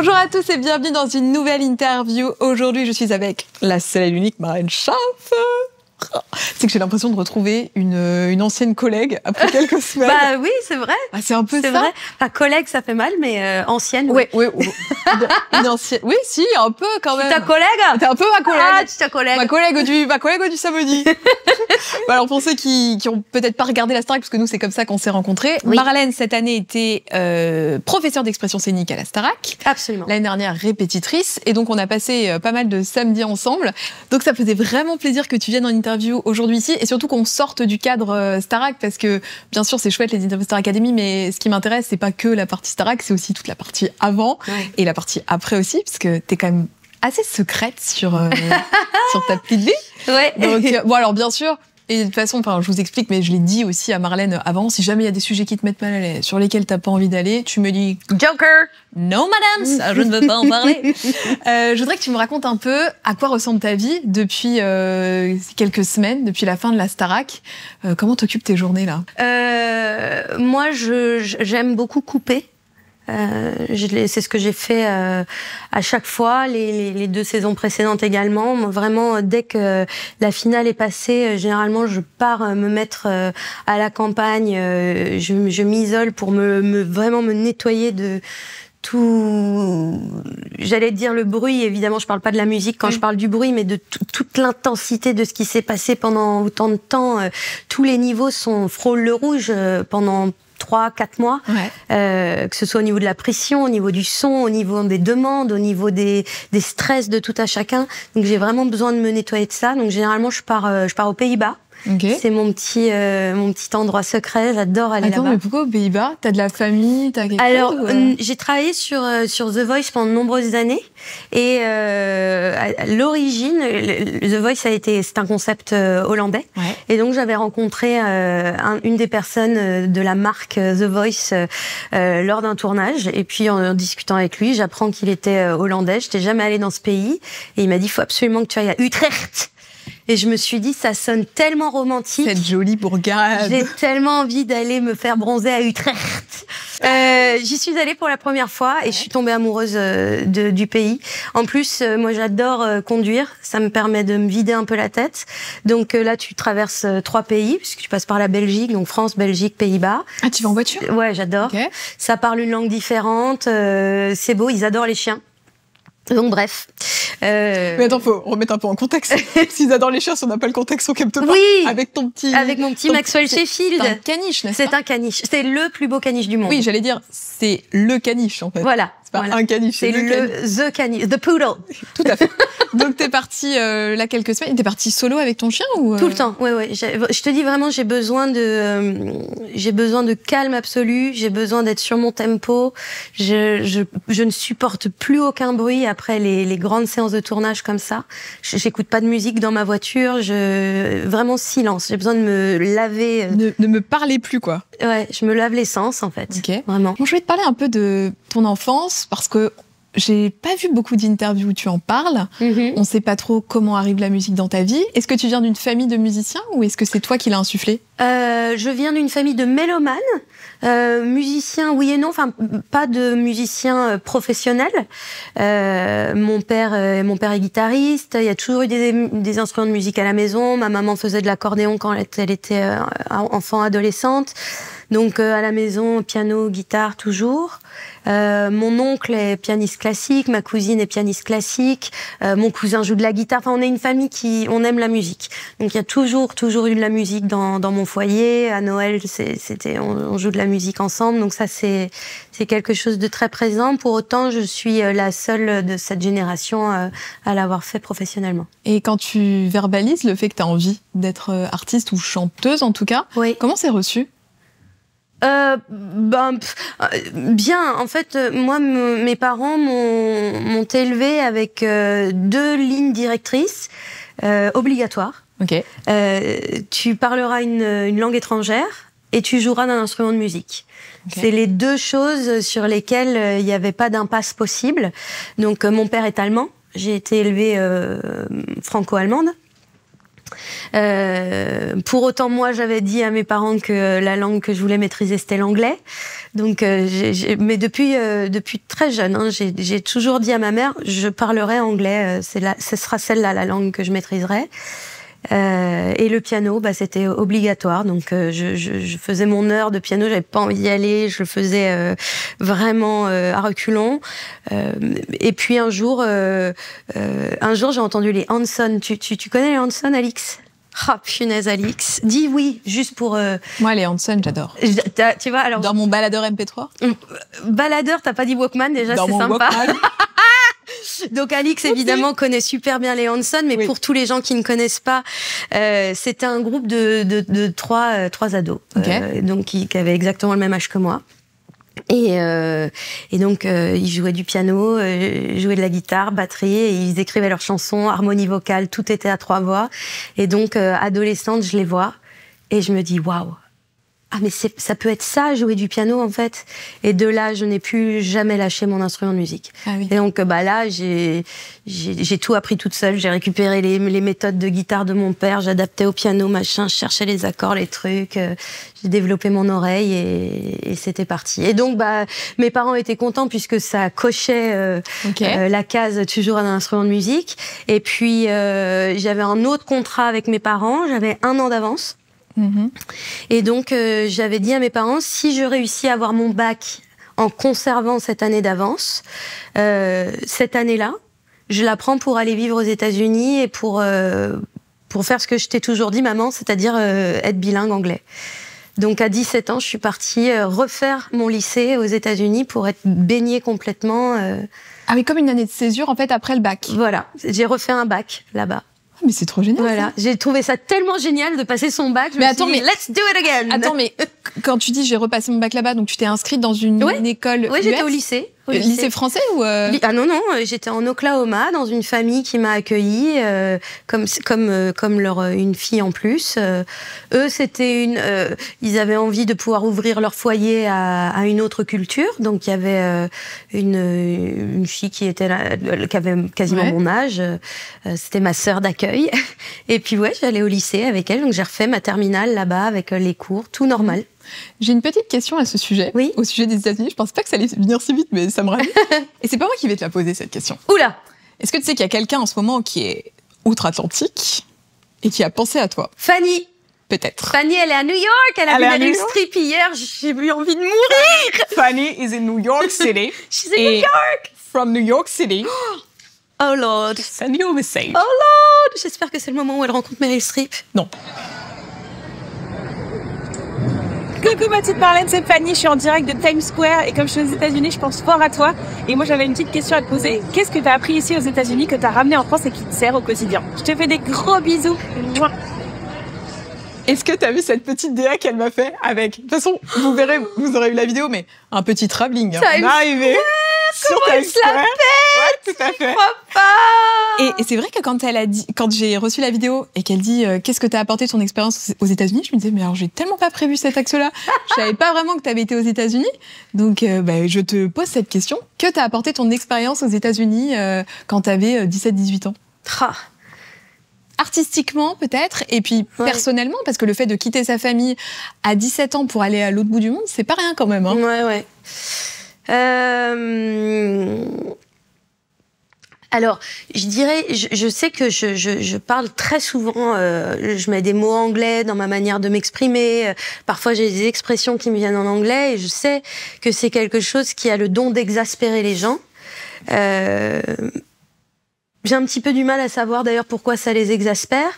Bonjour à tous et bienvenue dans une nouvelle interview. Aujourd'hui, je suis avec la seule et l'unique Marlène Schaff. C'est que j'ai l'impression de retrouver une ancienne collègue après quelques semaines. Bah oui, c'est vrai. Ah, c'est un peu ça. C'est vrai. Enfin, collègue, ça fait mal, mais ancienne. Oui. Une ancienne. Oui, si, un peu quand même. Ta collègue. T'es un peu ma collègue. Ah, tu ta collègue. Ma collègue du samedi. Bah alors pour ceux qui ont peut-être pas regardé la Starac, parce que nous c'est comme ça qu'on s'est rencontrés. Oui. Marlène cette année était professeure d'expression scénique à la Starac. Absolument. L'année dernière répétitrice, et donc on a passé pas mal de samedis ensemble. Donc ça faisait vraiment plaisir que tu viennes en interview aujourd'hui ici, et surtout qu'on sorte du cadre Starac, parce que bien sûr c'est chouette les interviews Star Academy, mais ce qui m'intéresse c'est pas que la partie Starac, c'est aussi toute la partie avant et la partie après aussi, parce que t'es quand même assez secrète sur ta petite vie. Ouais. Donc bon alors bien sûr. Et de toute façon, enfin, je vous explique, mais je l'ai dit aussi à Marlène avant, si jamais il y a des sujets qui te mettent mal à l'aise, sur lesquels t'as pas envie d'aller, tu me dis « Joker, non madame, ça, je ne veux pas en parler ». Je voudrais que tu me racontes un peu à quoi ressemble ta vie depuis quelques semaines, depuis la fin de la Starac. Comment t'occupes tes journées là? Moi, j'aime beaucoup couper. C'est ce que j'ai fait à chaque fois, les 2 saisons précédentes également. Moi, vraiment, dès que la finale est passée, généralement, je pars me mettre à la campagne. Je m'isole pour vraiment me nettoyer de tout, j'allais dire le bruit, évidemment je parle pas de la musique quand je parle du bruit, mais de toute l'intensité de ce qui s'est passé pendant autant de temps. Tous les niveaux frôlent le rouge pendant 3-4 mois, que ce soit au niveau de la pression, au niveau du son, au niveau des demandes, au niveau des stress de tout à chacun. Donc j'ai vraiment besoin de me nettoyer de ça. Donc généralement je pars aux Pays-Bas. Okay. C'est mon petit endroit secret. J'adore aller là-bas. Attends, mais pourquoi aux Pays-Bas? T'as de la famille? T'as quelque Alors, chose, j'ai travaillé sur The Voice pendant de nombreuses années. Et à l'origine, The Voice c'est un concept hollandais. Ouais. Et donc, j'avais rencontré une des personnes de la marque The Voice lors d'un tournage. Et puis, en discutant avec lui, j'apprends qu'il était hollandais. Je n'étais jamais allée dans ce pays. Et il m'a dit, il faut absolument que tu ailles à Utrecht. Et je me suis dit, ça sonne tellement romantique. Cette jolie bourgade. J'ai tellement envie d'aller me faire bronzer à Utrecht. J'y suis allée pour la première fois et je suis tombée amoureuse du pays. En plus, moi, j'adore conduire. Ça me permet de me vider un peu la tête. Donc là, tu traverses 3 pays, puisque tu passes par la Belgique, donc France, Belgique, Pays-Bas. Ah, tu vas en voiture? Ouais, j'adore. Okay. Ça parle une langue différente. C'est beau, ils adorent les chiens. Donc bref. Mais attends, faut remettre un peu en contexte. S'ils adorent les chiens, si on n'a pas le contexte, on capte pas. Oui. Avec mon petit Maxwell Sheffield. C'est un caniche, n'est-ce pas? C'est un caniche. C'est le plus beau caniche du monde. Oui, j'allais dire, c'est le caniche en fait. Voilà. C'est pas un caniche, c'est the caniche, the poodle. Tout à fait. Donc t'es partie là quelques semaines. T'es partie solo avec ton chien ou Tout le temps. Ouais. Je te dis vraiment, j'ai besoin de calme absolu. J'ai besoin d'être sur mon tempo. Je ne supporte plus aucun bruit après les grandes séances de tournage comme ça. J'écoute pas de musique dans ma voiture. Vraiment silence. J'ai besoin de me laver. Ne me parlez plus quoi. Ouais, je me lave l'essence en fait. Ok. Vraiment. Bon, je vais te parler un peu de ton enfance parce que j'ai pas vu beaucoup d'interviews où tu en parles. On sait pas trop comment arrive la musique dans ta vie. Est-ce que tu viens d'une famille de musiciens ou est-ce que c'est toi qui l'as insufflé? Je viens d'une famille de mélomanes. Musiciens, oui et non. Enfin, pas de musiciens professionnels. Mon père est guitariste. Il y a toujours eu des instruments de musique à la maison. Ma maman faisait de l'accordéon quand elle était enfant, adolescente. Donc à la maison, piano, guitare toujours. Mon oncle est pianiste classique, ma cousine est pianiste classique, mon cousin joue de la guitare. Enfin, on est une famille on aime la musique. Donc il y a toujours eu de la musique dans mon foyer. À Noël, on joue de la musique ensemble. Donc ça, c'est quelque chose de très présent. Pour autant, je suis la seule de cette génération à l'avoir fait professionnellement. Et quand tu verbalises le fait que tu as envie d'être artiste ou chanteuse en tout cas, oui. Comment c'est reçu? Bien. En fait, moi, mes parents m'ont élevée avec 2 lignes directrices obligatoires. Okay. Tu parleras une langue étrangère et tu joueras d'un instrument de musique. Okay. C'est les 2 choses sur lesquelles il n'y avait pas d'impasse possible. Donc, mon père est allemand. J'ai été élevée franco-allemande. Pour autant, moi, j'avais dit à mes parents que la langue que je voulais maîtriser, c'était l'anglais. Donc, mais depuis très jeune, hein, j'ai toujours dit à ma mère, je parlerai anglais. Ce sera celle-là la langue que je maîtriserai. Et le piano, bah, c'était obligatoire. Donc, je faisais mon heure de piano. J'avais pas envie d'y aller. Je le faisais vraiment à reculons. Et puis un jour, j'ai entendu les Hanson. Tu connais les Hanson, Alix? Ah, punaise, Alix. Dis oui, juste pour... Moi, les Hanson, j'adore. Tu vois, alors... Dans mon baladeur MP3. Baladeur, t'as pas dit Walkman, déjà, c'est sympa. Donc Alix, évidemment, connaît super bien les Hanson, mais pour tous les gens qui ne connaissent pas, c'était un groupe de trois ados, donc qui avaient exactement le même âge que moi. Et donc, ils jouaient du piano, jouaient de la guitare, batterie, et ils écrivaient leurs chansons, harmonie vocale, tout était à 3 voix. Et donc, adolescente, je les vois, et je me dis, waouh! Ah, mais ça peut être ça, jouer du piano, en fait. Et de là, je n'ai plus jamais lâché mon instrument de musique. Ah oui. Et donc, bah là, j'ai tout appris toute seule. J'ai récupéré les méthodes de guitare de mon père, j'adaptais au piano, machin, je cherchais les accords, les trucs. J'ai développé mon oreille et c'était parti. Et donc, bah, mes parents étaient contents puisque ça cochait la case toujours un instrument de musique. Et puis, j'avais un autre contrat avec mes parents. J'avais 1 an d'avance. Et donc, j'avais dit à mes parents, si je réussis à avoir mon bac en conservant cette année d'avance, cette année-là, je la prends pour aller vivre aux États-Unis et pour faire ce que je t'ai toujours dit, maman, c'est-à-dire être bilingue anglais. Donc, à 17 ans, je suis partie refaire mon lycée aux États-Unis pour être baignée complètement. Ah oui, comme une année de césure, en fait, après le bac. Voilà, j'ai refait un bac là-bas. Mais c'est trop génial. Voilà, j'ai trouvé ça tellement génial de passer son bac. Mais attends, mais let's do it again. Attends, mais quand tu dis j'ai repassé mon bac là-bas, donc tu t'es inscrite dans une école. Oui, j'étais au lycée. Lycée français ou Ah non, j'étais en Oklahoma dans une famille qui m'a accueillie comme leur une fille en plus. Eux, c'était ils avaient envie de pouvoir ouvrir leur foyer à une autre culture. Donc il y avait une fille qui était là, qui avait quasiment mon âge. C'était ma sœur d'accueil. Et puis j'allais au lycée avec elle. Donc j'ai refait ma terminale là-bas avec les cours, tout normal. J'ai une petite question à ce sujet, au sujet des États-Unis. Je pense pas que ça allait venir si vite, mais ça me ravit. Et c'est pas moi qui vais te la poser, cette question. Oula! Est-ce que tu sais qu'il y a quelqu'un en ce moment qui est outre-Atlantique et qui a pensé à toi? Fanny! Peut-être. Fanny, elle est à New York. Elle a vu Meryl Streep hier. J'ai eu envie de mourir. Fanny is in New York City. She's in New York. From New York City. Oh Lord. Send you a message. Oh Lord. J'espère que c'est le moment où elle rencontre Meryl Streep. Non. Coucou ma petite Marlène, c'est Fanny, je suis en direct de Times Square et comme je suis aux États-Unis, je pense fort à toi. Et moi j'avais une petite question à te poser. Qu'est-ce que tu as appris ici aux États-Unis que tu as ramené en France et qui te sert au quotidien? Je te fais des gros bisous. Est-ce que tu as vu cette petite DA qu'elle m'a fait avec... De toute façon, vous verrez, vous aurez eu la vidéo, mais un petit travelling. On est arrivé sur Times Square. Ouais, tout à fait. Je crois pas. Et c'est vrai que quand j'ai reçu la vidéo et qu'elle dit qu'est-ce que t'as apporté de ton expérience aux États-Unis, je me disais mais alors j'ai tellement pas prévu cet axe-là. Je savais pas vraiment que t'avais été aux États-Unis. Donc je te pose cette question. Que t'as apporté ton expérience aux États-Unis quand t'avais 17-18 ans? Artistiquement peut-être, et puis personnellement, parce que le fait de quitter sa famille à 17 ans pour aller à l'autre bout du monde, c'est pas rien quand même. Hein. Ouais. Alors, je dirais, je sais que je parle très souvent, je mets des mots anglais dans ma manière de m'exprimer. Parfois, j'ai des expressions qui me viennent en anglais et je sais que c'est quelque chose qui a le don d'exaspérer les gens. J'ai un petit peu du mal à savoir d'ailleurs pourquoi ça les exaspère.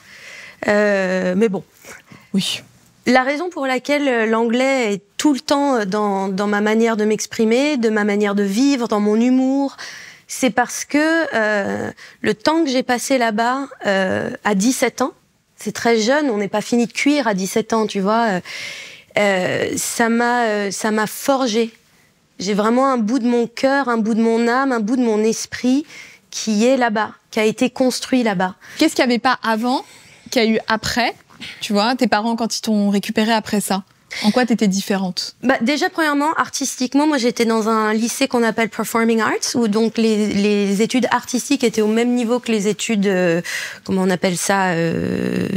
Mais bon. Oui. La raison pour laquelle l'anglais est tout le temps dans ma manière de m'exprimer, de ma manière de vivre, dans mon humour, c'est parce que le temps que j'ai passé là-bas à 17 ans, c'est très jeune, on n'est pas fini de cuire à 17 ans, tu vois, ça m'a forgé. J'ai vraiment un bout de mon cœur, un bout de mon âme, un bout de mon esprit qui est là-bas, qui a été construit là-bas. Qu'est-ce qu'il n'y avait pas avant, qu'il y a eu après, tu vois, tes parents quand ils t'ont récupéré après ça? En quoi t'étais différente? Déjà, premièrement, artistiquement, moi j'étais dans un lycée qu'on appelle Performing Arts, où donc les études artistiques étaient au même niveau que les études, comment on appelle ça,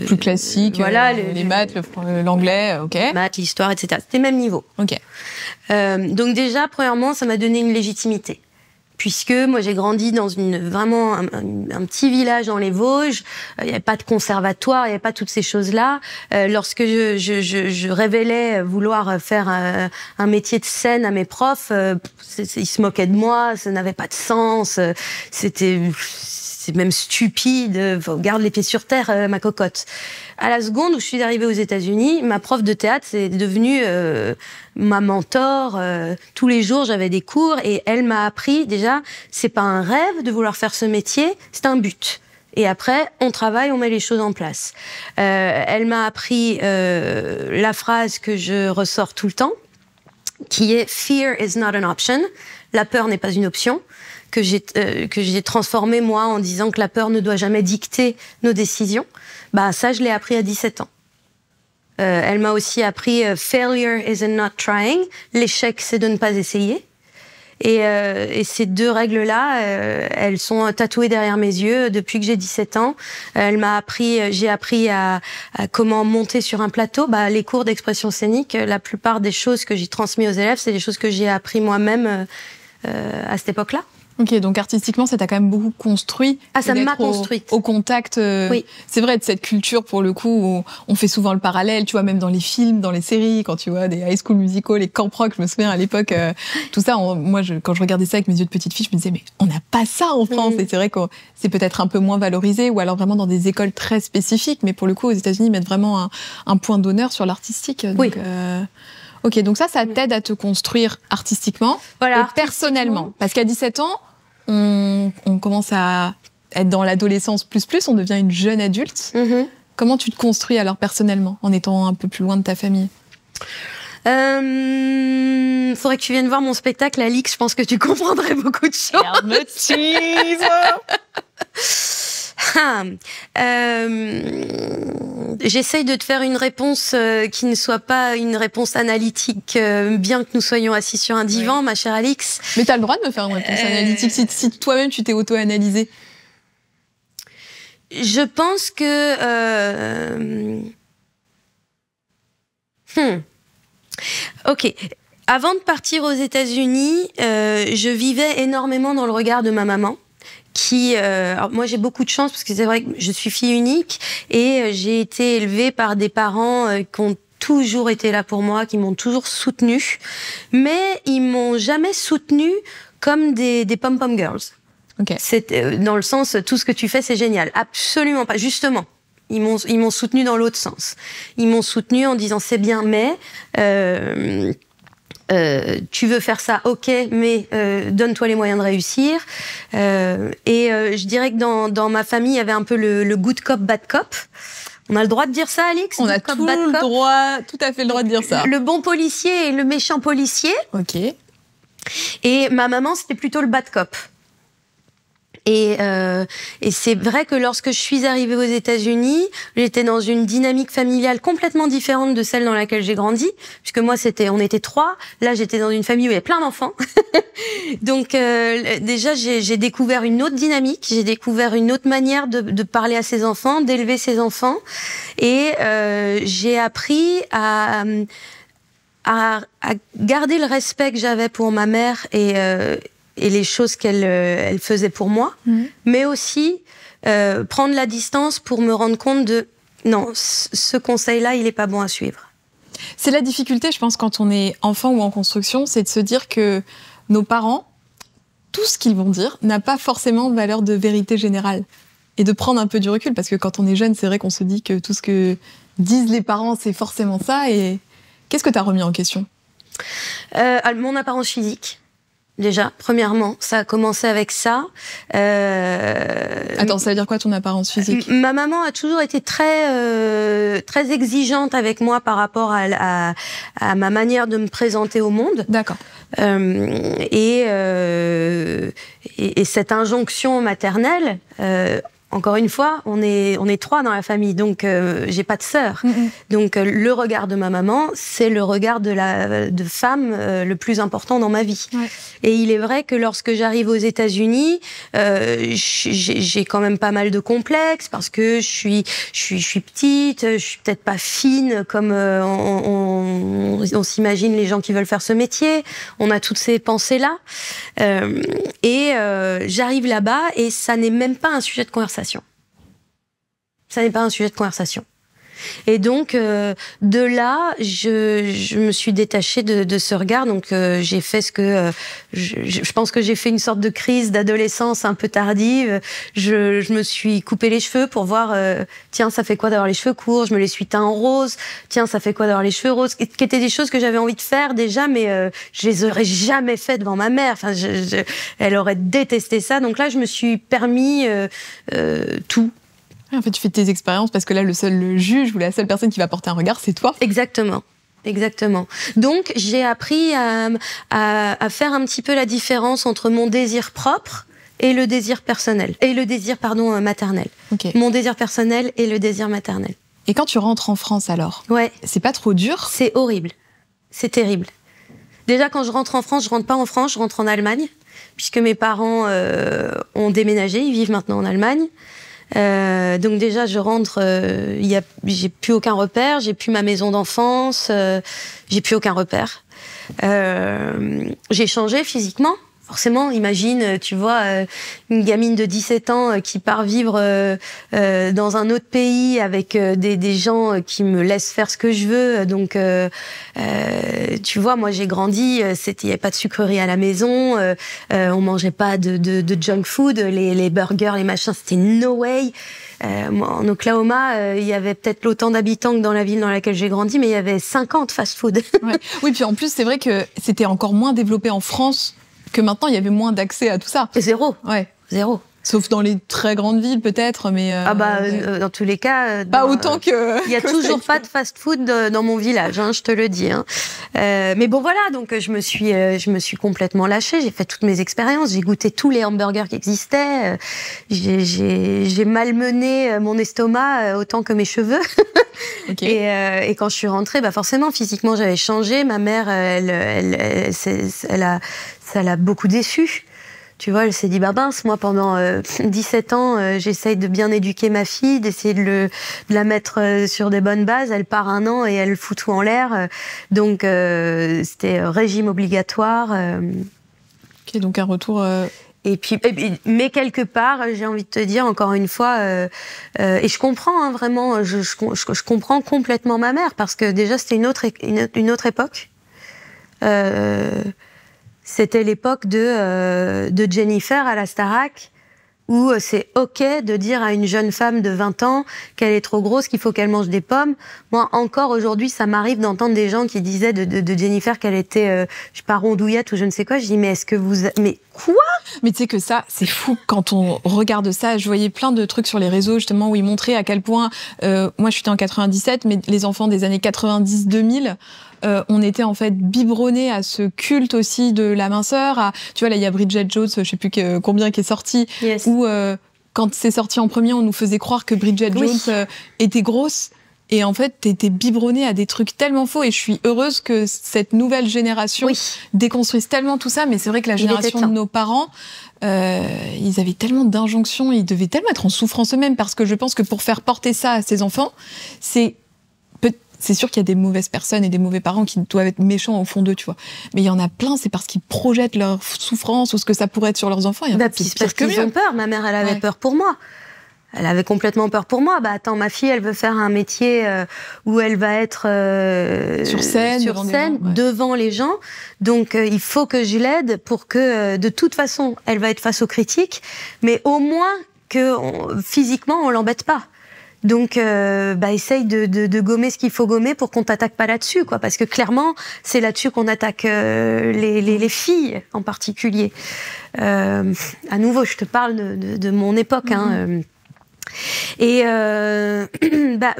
plus classiques, voilà, les maths, l'anglais, ok. Maths, l'histoire, etc. C'était le même niveau. Ok. Donc déjà, premièrement, ça m'a donné une légitimité. Puisque moi j'ai grandi dans vraiment un petit village dans les Vosges, il n'y avait pas de conservatoire, il n'y avait pas toutes ces choses-là. Lorsque je révélais vouloir faire un métier de scène à mes profs, ils se moquaient de moi, ça n'avait pas de sens, c'est même stupide, garde les pieds sur terre, ma cocotte. À la seconde où je suis arrivée aux États-Unis, ma prof de théâtre c'est devenue ma mentor. Tous les jours, j'avais des cours et elle m'a appris déjà, c'est pas un rêve de vouloir faire ce métier, c'est un but. Et après, on travaille, on met les choses en place. Elle m'a appris la phrase que je ressors tout le temps, qui est « Fear is not an option ». La peur n'est pas une option. Que j'ai transformé moi en disant que la peur ne doit jamais dicter nos décisions. Ça, je l'ai appris à 17 ans. Elle m'a aussi appris « Failure is in not trying ». L'échec, c'est de ne pas essayer. Et ces deux règles-là, elles sont tatouées derrière mes yeux depuis que j'ai 17 ans. J'ai appris à comment monter sur un plateau. Les cours d'expression scénique, la plupart des choses que j'ai transmises aux élèves, c'est des choses que j'ai appris moi-même à cette époque-là. Ok, donc artistiquement, ça t'a quand même beaucoup construit. Ah, ça m'a construite. Au contact, oui. C'est vrai, de cette culture, pour le coup, où on fait souvent le parallèle, tu vois, même dans les films, dans les séries, quand tu vois des high school musicals, les camp rock, je me souviens à l'époque, tout ça, quand je regardais ça avec mes yeux de petite fille, je me disais, mais on n'a pas ça en France. Et c'est vrai que c'est peut-être un peu moins valorisé, ou alors vraiment dans des écoles très spécifiques, mais pour le coup, aux États-Unis, ils mettent vraiment un point d'honneur sur l'artistique. Donc, oui. Ok, donc ça t'aide à te construire artistiquement et personnellement. Parce qu'à 17 ans, on commence à être dans l'adolescence plus, on devient une jeune adulte. Mm-hmm. Comment tu te construis alors personnellement, en étant un peu plus loin de ta famille? Faudrait que tu viennes voir mon spectacle, Alix, je pense que tu comprendrais beaucoup de choses. J'essaye de te faire une réponse qui ne soit pas une réponse analytique, bien que nous soyons assis sur un divan, ma chère Alix. Mais t'as le droit de me faire une réponse analytique si toi-même tu t'es auto-analysée. Je pense que... Ok. Avant de partir aux États-Unis, je vivais énormément dans le regard de ma maman. Alors moi j'ai beaucoup de chance parce que c'est vrai que je suis fille unique et j'ai été élevée par des parents qui ont toujours été là pour moi, qui m'ont toujours soutenue, mais ils m'ont jamais soutenue comme des pom-pom girls. Okay. C'est dans le sens tout ce que tu fais c'est génial, absolument pas. Justement, ils m'ont soutenue dans l'autre sens. Ils m'ont soutenue en disant c'est bien, mais tu veux faire ça, ok, mais donne-toi les moyens de réussir. Je dirais que dans ma famille, il y avait un peu le good cop, bad cop. On a le droit de dire ça, Alix? On a tout à fait le droit de dire ça. Le bon policier et le méchant policier. Ok. Et ma maman, c'était plutôt le bad cop. Et c'est vrai que lorsque je suis arrivée aux États-Unis, j'étais dans une dynamique familiale complètement différente de celle dans laquelle j'ai grandi, puisque moi on était 3. Là, j'étais dans une famille où il y avait plein d'enfants. Donc déjà, j'ai découvert une autre dynamique, j'ai découvert une autre manière de parler à ses enfants, d'élever ses enfants, et j'ai appris à garder le respect que j'avais pour ma mère et les choses qu'elle faisait pour moi, mais aussi prendre la distance pour me rendre compte de non, ce conseil-là, il n'est pas bon à suivre. C'est la difficulté, je pense, quand on est enfant ou en construction, c'est de se dire que nos parents, tout ce qu'ils vont dire n'a pas forcément valeur de vérité générale. Et de prendre un peu du recul, parce que quand on est jeune, c'est vrai qu'on se dit que tout ce que disent les parents, c'est forcément ça. Et qu'est-ce que tu as remis en question? Mon apparence physique. Déjà, premièrement, ça a commencé avec ça. Attends, ça veut dire quoi ton apparence physique? Ma maman a toujours été très exigeante avec moi par rapport à ma manière de me présenter au monde. D'accord. Et cette injonction maternelle, encore une fois, on est 3 dans la famille, donc j'ai pas de sœur. Donc le regard de ma maman, c'est le regard de femme le plus important dans ma vie. Ouais. Et il est vrai que lorsque j'arrive aux États-Unis, j'ai quand même pas mal de complexes parce que je suis petite, je suis peut-être pas fine comme on s'imagine les gens qui veulent faire ce métier. On a toutes ces pensées-là. J'arrive là-bas et ça n'est même pas un sujet de conversation. Ça n'est pas un sujet de conversation. Et donc, de là, je me suis détachée de ce regard. Donc, j'ai fait ce que... je pense que j'ai fait une sorte de crise d'adolescence un peu tardive. Je me suis coupé les cheveux pour voir, tiens, ça fait quoi d'avoir les cheveux courts? Je me les suis teints en rose. Tiens, ça fait quoi d'avoir les cheveux roses? Qui étaient des choses que j'avais envie de faire déjà, mais je les aurais jamais fait devant ma mère. Enfin, elle aurait détesté ça. Donc là, je me suis permis tout. En fait, tu fais tes expériences parce que là, le juge ou la seule personne qui va porter un regard, c'est toi. Exactement. Donc, j'ai appris à faire un petit peu la différence entre mon désir propre et le désir personnel. Et le désir, maternel. Okay. Mon désir personnel et le désir maternel. Et quand tu rentres en France, alors? Ouais. C'est pas trop dur? C'est horrible. C'est terrible. Déjà, quand je rentre en France, je rentre pas en France, je rentre en Allemagne, puisque mes parents ont déménagé, ils vivent maintenant en Allemagne. Donc déjà je rentre, j'ai plus aucun repère, j'ai plus ma maison d'enfance, j'ai plus aucun repère. J'ai changé physiquement. Forcément, imagine, tu vois, une gamine de 17 ans qui part vivre dans un autre pays avec des gens qui me laissent faire ce que je veux. Donc, tu vois, moi j'ai grandi, il n'y avait pas de sucrerie à la maison, on mangeait pas de junk food, les burgers, les machins, c'était no way. Moi, en Oklahoma, il y avait peut-être autant d'habitants que dans la ville dans laquelle j'ai grandi, mais il y avait 50 fast-food. Ouais. Oui, puis en plus, c'est vrai que c'était encore moins développé en France que maintenant, il y avait moins d'accès à tout ça. Zéro. Ouais. Zéro. Sauf dans les très grandes villes, peut-être, mais... dans tous les cas... Pas autant que... Il y a toujours pas de fast-food dans mon village, hein, je te le dis. Hein. Mais bon, voilà, donc je me suis complètement lâchée, j'ai fait toutes mes expériences, j'ai goûté tous les hamburgers qui existaient, j'ai malmené mon estomac autant que mes cheveux. Okay. Et quand je suis rentrée, forcément, physiquement, j'avais changé. Ma mère, ça l'a beaucoup déçue. Tu vois, elle s'est dit, mince, moi, pendant 17 ans, j'essaye de bien éduquer ma fille, d'essayer de la mettre sur des bonnes bases. Elle part 1 an et elle fout tout en l'air. Donc, c'était régime obligatoire. Ok, donc un retour... Mais quelque part, j'ai envie de te dire, encore une fois, et je comprends, hein, vraiment, je comprends complètement ma mère, parce que déjà, c'était une autre époque. C'était l'époque de Jennifer à la Starac, où c'est OK de dire à une jeune femme de 20 ans qu'elle est trop grosse, qu'il faut qu'elle mange des pommes. Moi, encore aujourd'hui, ça m'arrive d'entendre des gens qui disaient de Jennifer qu'elle était, je sais pas, rondouillette ou je ne sais quoi. Je dis, mais est-ce que vous... Mais quoi? Mais tu sais que ça, c'est fou quand on regarde ça. Je voyais plein de trucs sur les réseaux, justement, où ils montraient à quel point... moi, je suis née en 97, mais les enfants des années 90-2000... on était en fait biberonnés à ce culte aussi de la minceur. Tu vois, là, il y a Bridget Jones, je sais plus combien qui est sorti, yes. Où quand c'est sorti en premier, on nous faisait croire que Bridget Jones était grosse. Et en fait, t'étais biberonnée à des trucs tellement faux. Et je suis heureuse que cette nouvelle génération déconstruise tellement tout ça. Mais c'est vrai que la génération de nos parents, ils avaient tellement d'injonctions, ils devaient tellement être en souffrance eux-mêmes. Parce que je pense que pour faire porter ça à ses enfants, c'est sûr qu'il y a des mauvaises personnes et des mauvais parents qui doivent être méchants au fond d'eux, tu vois. Mais il y en a plein, c'est parce qu'ils projettent leur souffrance ou ce que ça pourrait être sur leurs enfants. Et en fait, c'est parce qu'ils ont peur. Ma mère, elle avait peur pour moi. Elle avait complètement peur pour moi. Attends, ma fille, elle veut faire un métier où elle va être sur scène, devant les gens. Donc, il faut que je l'aide pour que, de toute façon, elle va être face aux critiques, mais au moins que physiquement, on l'embête pas. Donc, essaye de gommer ce qu'il faut gommer pour qu'on t'attaque pas là-dessus, quoi. Parce que clairement, c'est là-dessus qu'on attaque les filles en particulier. À nouveau, je te parle de mon époque, hein. Et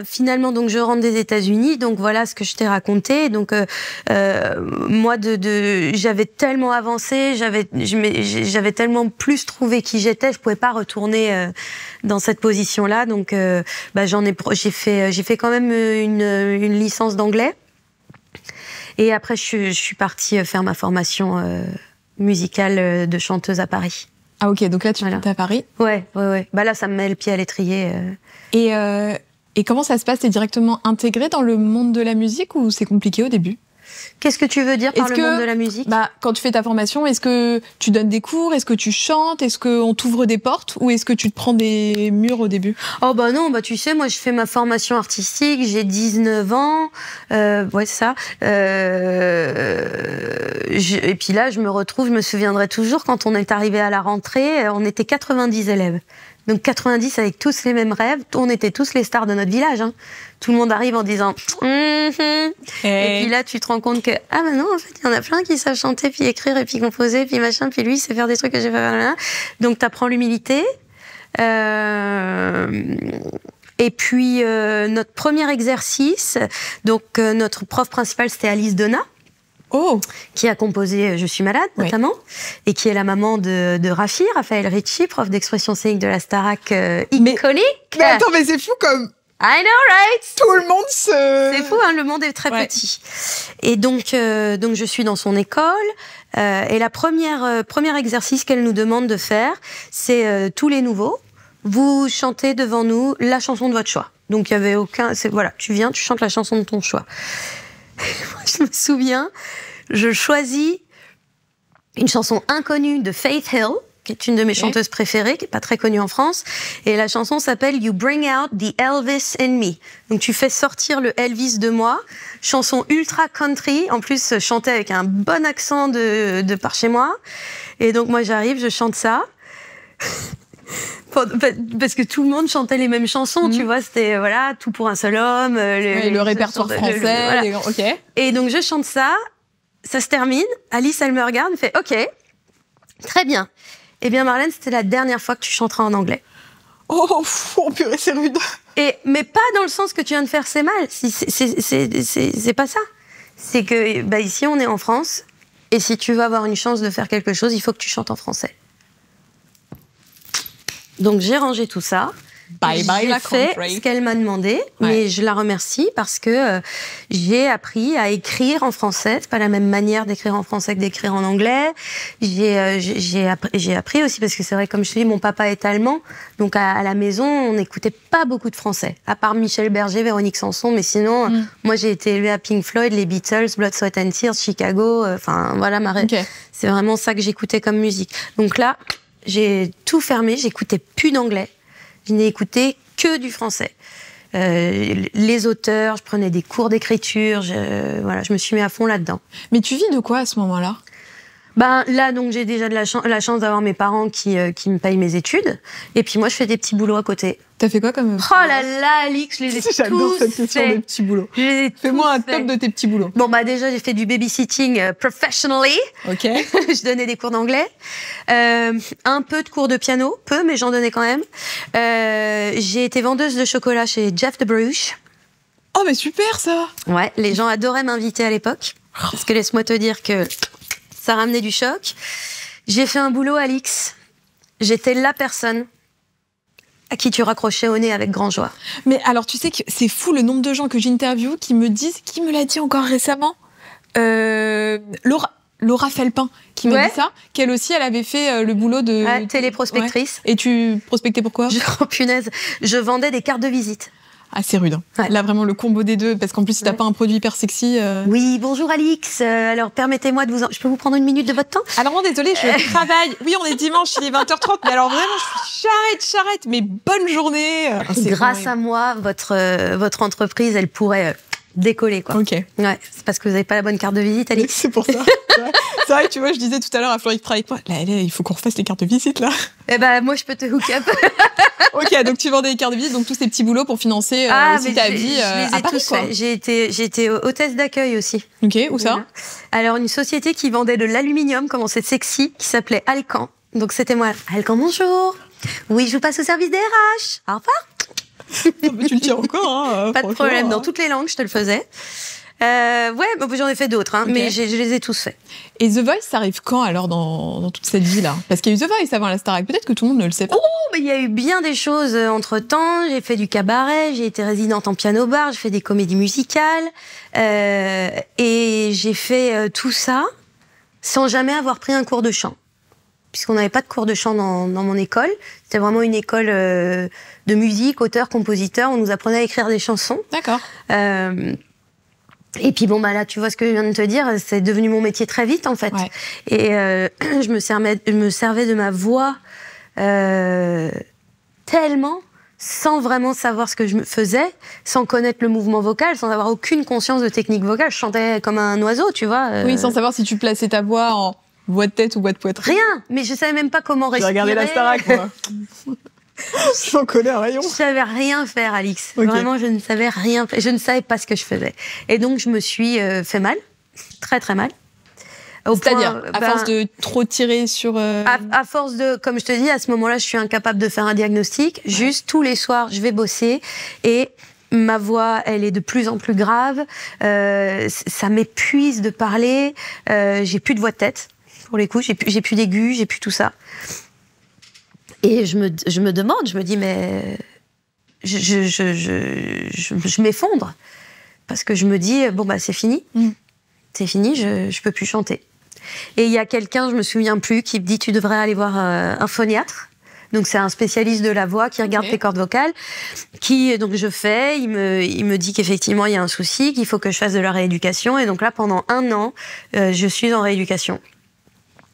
finalement, donc je rentre des États-Unis. Donc voilà ce que je t'ai raconté. Donc moi, j'avais tellement avancé, j'avais tellement plus trouvé qui j'étais, je pouvais pas retourner dans cette position-là. Donc j'ai fait quand même une licence d'anglais. Et après, je suis partie faire ma formation musicale de chanteuse à Paris. Ah ok, donc là tu es à Paris. Ouais. Bah là, ça me met le pied à l'étrier. Et comment ça se passe? T'es directement intégrée dans le monde de la musique ou c'est compliqué au début? Qu'est-ce que tu veux dire par le monde de la musique? Quand tu fais ta formation, est-ce que tu donnes des cours? Est-ce que tu chantes? Est-ce qu'on t'ouvre des portes? Ou est-ce que tu te prends des murs au début? Oh bah non, tu sais, moi je fais ma formation artistique, j'ai 19 ans, ouais c'est ça. Et puis là, je me souviendrai toujours, quand on est arrivé à la rentrée, on était 90 élèves. Donc 90 avec tous les mêmes rêves, on était tous les stars de notre village. Hein. Tout le monde arrive en disant Et puis là, tu te rends compte que non, en fait, il y en a plein qui savent chanter, puis écrire, et puis composer, puis machin, puis lui, il sait faire des trucs que j'ai pas. Donc t'apprends l'humilité. Et puis notre premier exercice, donc notre prof principale, c'était Alice Donna. Qui a composé Je suis malade, notamment, et qui est la maman de Rafi, Raphaël Ricci, prof d'expression scénique de la Starac iconique. Mais attends, mais c'est fou comme... I know, right? Tout le monde se... C'est fou, hein, le monde est très petit. Et donc je suis dans son école, et la premier exercice qu'elle nous demande de faire, c'est tous les nouveaux, vous chantez devant nous la chanson de votre choix. Donc il y avait aucun... Voilà, tu viens, tu chantes la chanson de ton choix. Moi, je me souviens, je choisis une chanson inconnue de Faith Hill, qui est une de mes chanteuses préférées, qui n'est pas très connue en France. Et la chanson s'appelle You Bring Out the Elvis in Me. Donc tu fais sortir le Elvis de moi. Chanson ultra country, en plus chantée avec un bon accent de par chez moi. Et donc moi j'arrive, je chante ça. Parce que tout le monde chantait les mêmes chansons, tu vois, c'était Tout pour un seul homme, le répertoire français. Voilà. Okay. Et donc je chante ça, ça se termine, Alice elle me regarde, elle fait OK, très bien. Eh bien Marlène, c'était la dernière fois que tu chanteras en anglais. Oh purée, c'est rude. Mais pas dans le sens que tu viens de faire, c'est mal, c'est pas ça. C'est que ici on est en France, et si tu veux avoir une chance de faire quelque chose, il faut que tu chantes en français. Donc j'ai rangé tout ça. Bye bye la country. J'ai fait ce qu'elle m'a demandé, mais je la remercie parce que j'ai appris à écrire en français. C'est pas la même manière d'écrire en français que d'écrire en anglais. J'ai appris aussi parce que c'est vrai, comme je te dis, mon papa est allemand, donc à la maison on n'écoutait pas beaucoup de français, à part Michel Berger, Véronique Sanson, mais sinon moi j'ai été élevée à Pink Floyd, les Beatles, Blood, Sweat and Tears, Chicago. Enfin voilà, c'est vraiment ça que j'écoutais comme musique. Donc là. J'ai tout fermé, j'écoutais plus d'anglais. Je n'ai écouté que du français. Les auteurs, je prenais des cours d'écriture, je me suis mis à fond là-dedans. Mais tu vis de quoi à ce moment-là? Là, donc, j'ai déjà la chance d'avoir mes parents qui me payent mes études. Et puis moi, je fais des petits boulots à côté. T'as fait quoi comme... Oh là là, Alix, je les ai tous J'adore cette question des petits boulots. Fais-moi un top de tes petits boulots. Déjà, j'ai fait du babysitting professionally. Ok. Je donnais des cours d'anglais. Un peu de cours de piano. Peu, mais j'en donnais quand même. J'ai été vendeuse de chocolat chez Jeff de Bruges. Oh, mais super, ça! Ouais, les gens adoraient m'inviter à l'époque. Parce que laisse-moi te dire que ça ramenait du choc. J'ai fait un boulot, Alix. J'étais la personne à qui tu raccrochais au nez avec grand joie. Mais alors, tu sais que c'est fou le nombre de gens que j'interviewe qui me disent, qui me l'a dit encore récemment, Laura Felpin, qui m'a dit ça, qu'elle aussi, elle avait fait le boulot de... téléprospectrice. Ouais. Et tu prospectais pourquoi? Oh punaise, je vendais des cartes de visite. Ah, c'est rude. Ouais. Là, vraiment, le combo des deux, parce qu'en plus, si t'as pas un produit hyper sexy... Oui, bonjour Alix. Alors, permettez-moi de vous... Je peux vous prendre une minute de votre temps? Alors, non, désolée, je travaille. Oui, on est dimanche, il est 20h30, mais alors vraiment, j'arrête. Mais bonne journée. Grâce à moi, votre entreprise, elle pourrait... décoller, quoi. Ok. Ouais, c'est parce que vous n'avez pas la bonne carte de visite, Alix. C'est pour ça. C'est vrai, tu vois, je disais tout à l'heure à Floric travaille pas. Là, il faut qu'on refasse les cartes de visite, là. Moi, je peux te hook up. Ok, donc tu vendais des cartes de visite, donc tous ces petits boulots pour financer aussi ta vie à Paris, quoi. J'ai été hôtesse d'accueil aussi. Ok, où ça? Alors, une société qui vendait de l'aluminium, comment c'est sexy, qui s'appelait Alcan. Donc, c'était moi. Alcan, bonjour. Oui, je vous passe au service des RH. Au revoir. Tu le tiens encore, hein. Pas de problème, dans toutes les langues, je te le faisais. J'en ai fait d'autres, hein, mais je les ai tous faits. Et The Voice, ça arrive quand alors dans toute cette vie-là? Parce qu'il y a eu The Voice avant la Starac, peut-être que tout le monde ne le sait pas. Il y a eu bien des choses entre-temps. J'ai fait du cabaret, j'ai été résidente en piano-bar, j'ai fait des comédies musicales. Et j'ai fait tout ça sans jamais avoir pris un cours de chant. Puisqu'on n'avait pas de cours de chant dans mon école. C'était vraiment une école de musique, auteur, compositeur. On nous apprenait à écrire des chansons. D'accord. Et puis là, tu vois ce que je viens de te dire, c'est devenu mon métier très vite, en fait. Ouais. Et je me servais de ma voix tellement, sans vraiment savoir ce que je faisais, sans connaître le mouvement vocal, sans avoir aucune conscience de technique vocale. Je chantais comme un oiseau, tu vois. Oui, sans savoir si tu plaçais ta voix en voix de tête ou voix de poitrine. Rien, mais je savais même pas comment respirer. J'ai regardé la Starac, moi. J'en connais un rayon. Je savais rien faire, Alix. Okay. Vraiment, je ne savais rien faire. Je ne savais pas ce que je faisais. Et donc, je me suis fait mal. Très, très mal. C'est-à-dire, à force de trop tirer sur... À force de... Comme je te dis, à ce moment-là, je suis incapable de faire un diagnostic. Ouais. Juste, tous les soirs, je vais bosser. Et ma voix, elle est de plus en plus grave. Ça m'épuise de parler. J'ai plus de voix de tête, pour les coups. J'ai plus d'aigus, j'ai plus tout ça. Et je me demande, je me dis, mais je m'effondre. Parce que je me dis, c'est fini. C'est fini, je peux plus chanter. Et il y a quelqu'un, je me souviens plus, qui me dit, tu devrais aller voir un phoniatre. Donc c'est un spécialiste de la voix qui regarde tes cordes vocales. Donc je fais, il me dit qu'effectivement il y a un souci, qu'il faut que je fasse de la rééducation. Et donc là, pendant 1 an, je suis en rééducation.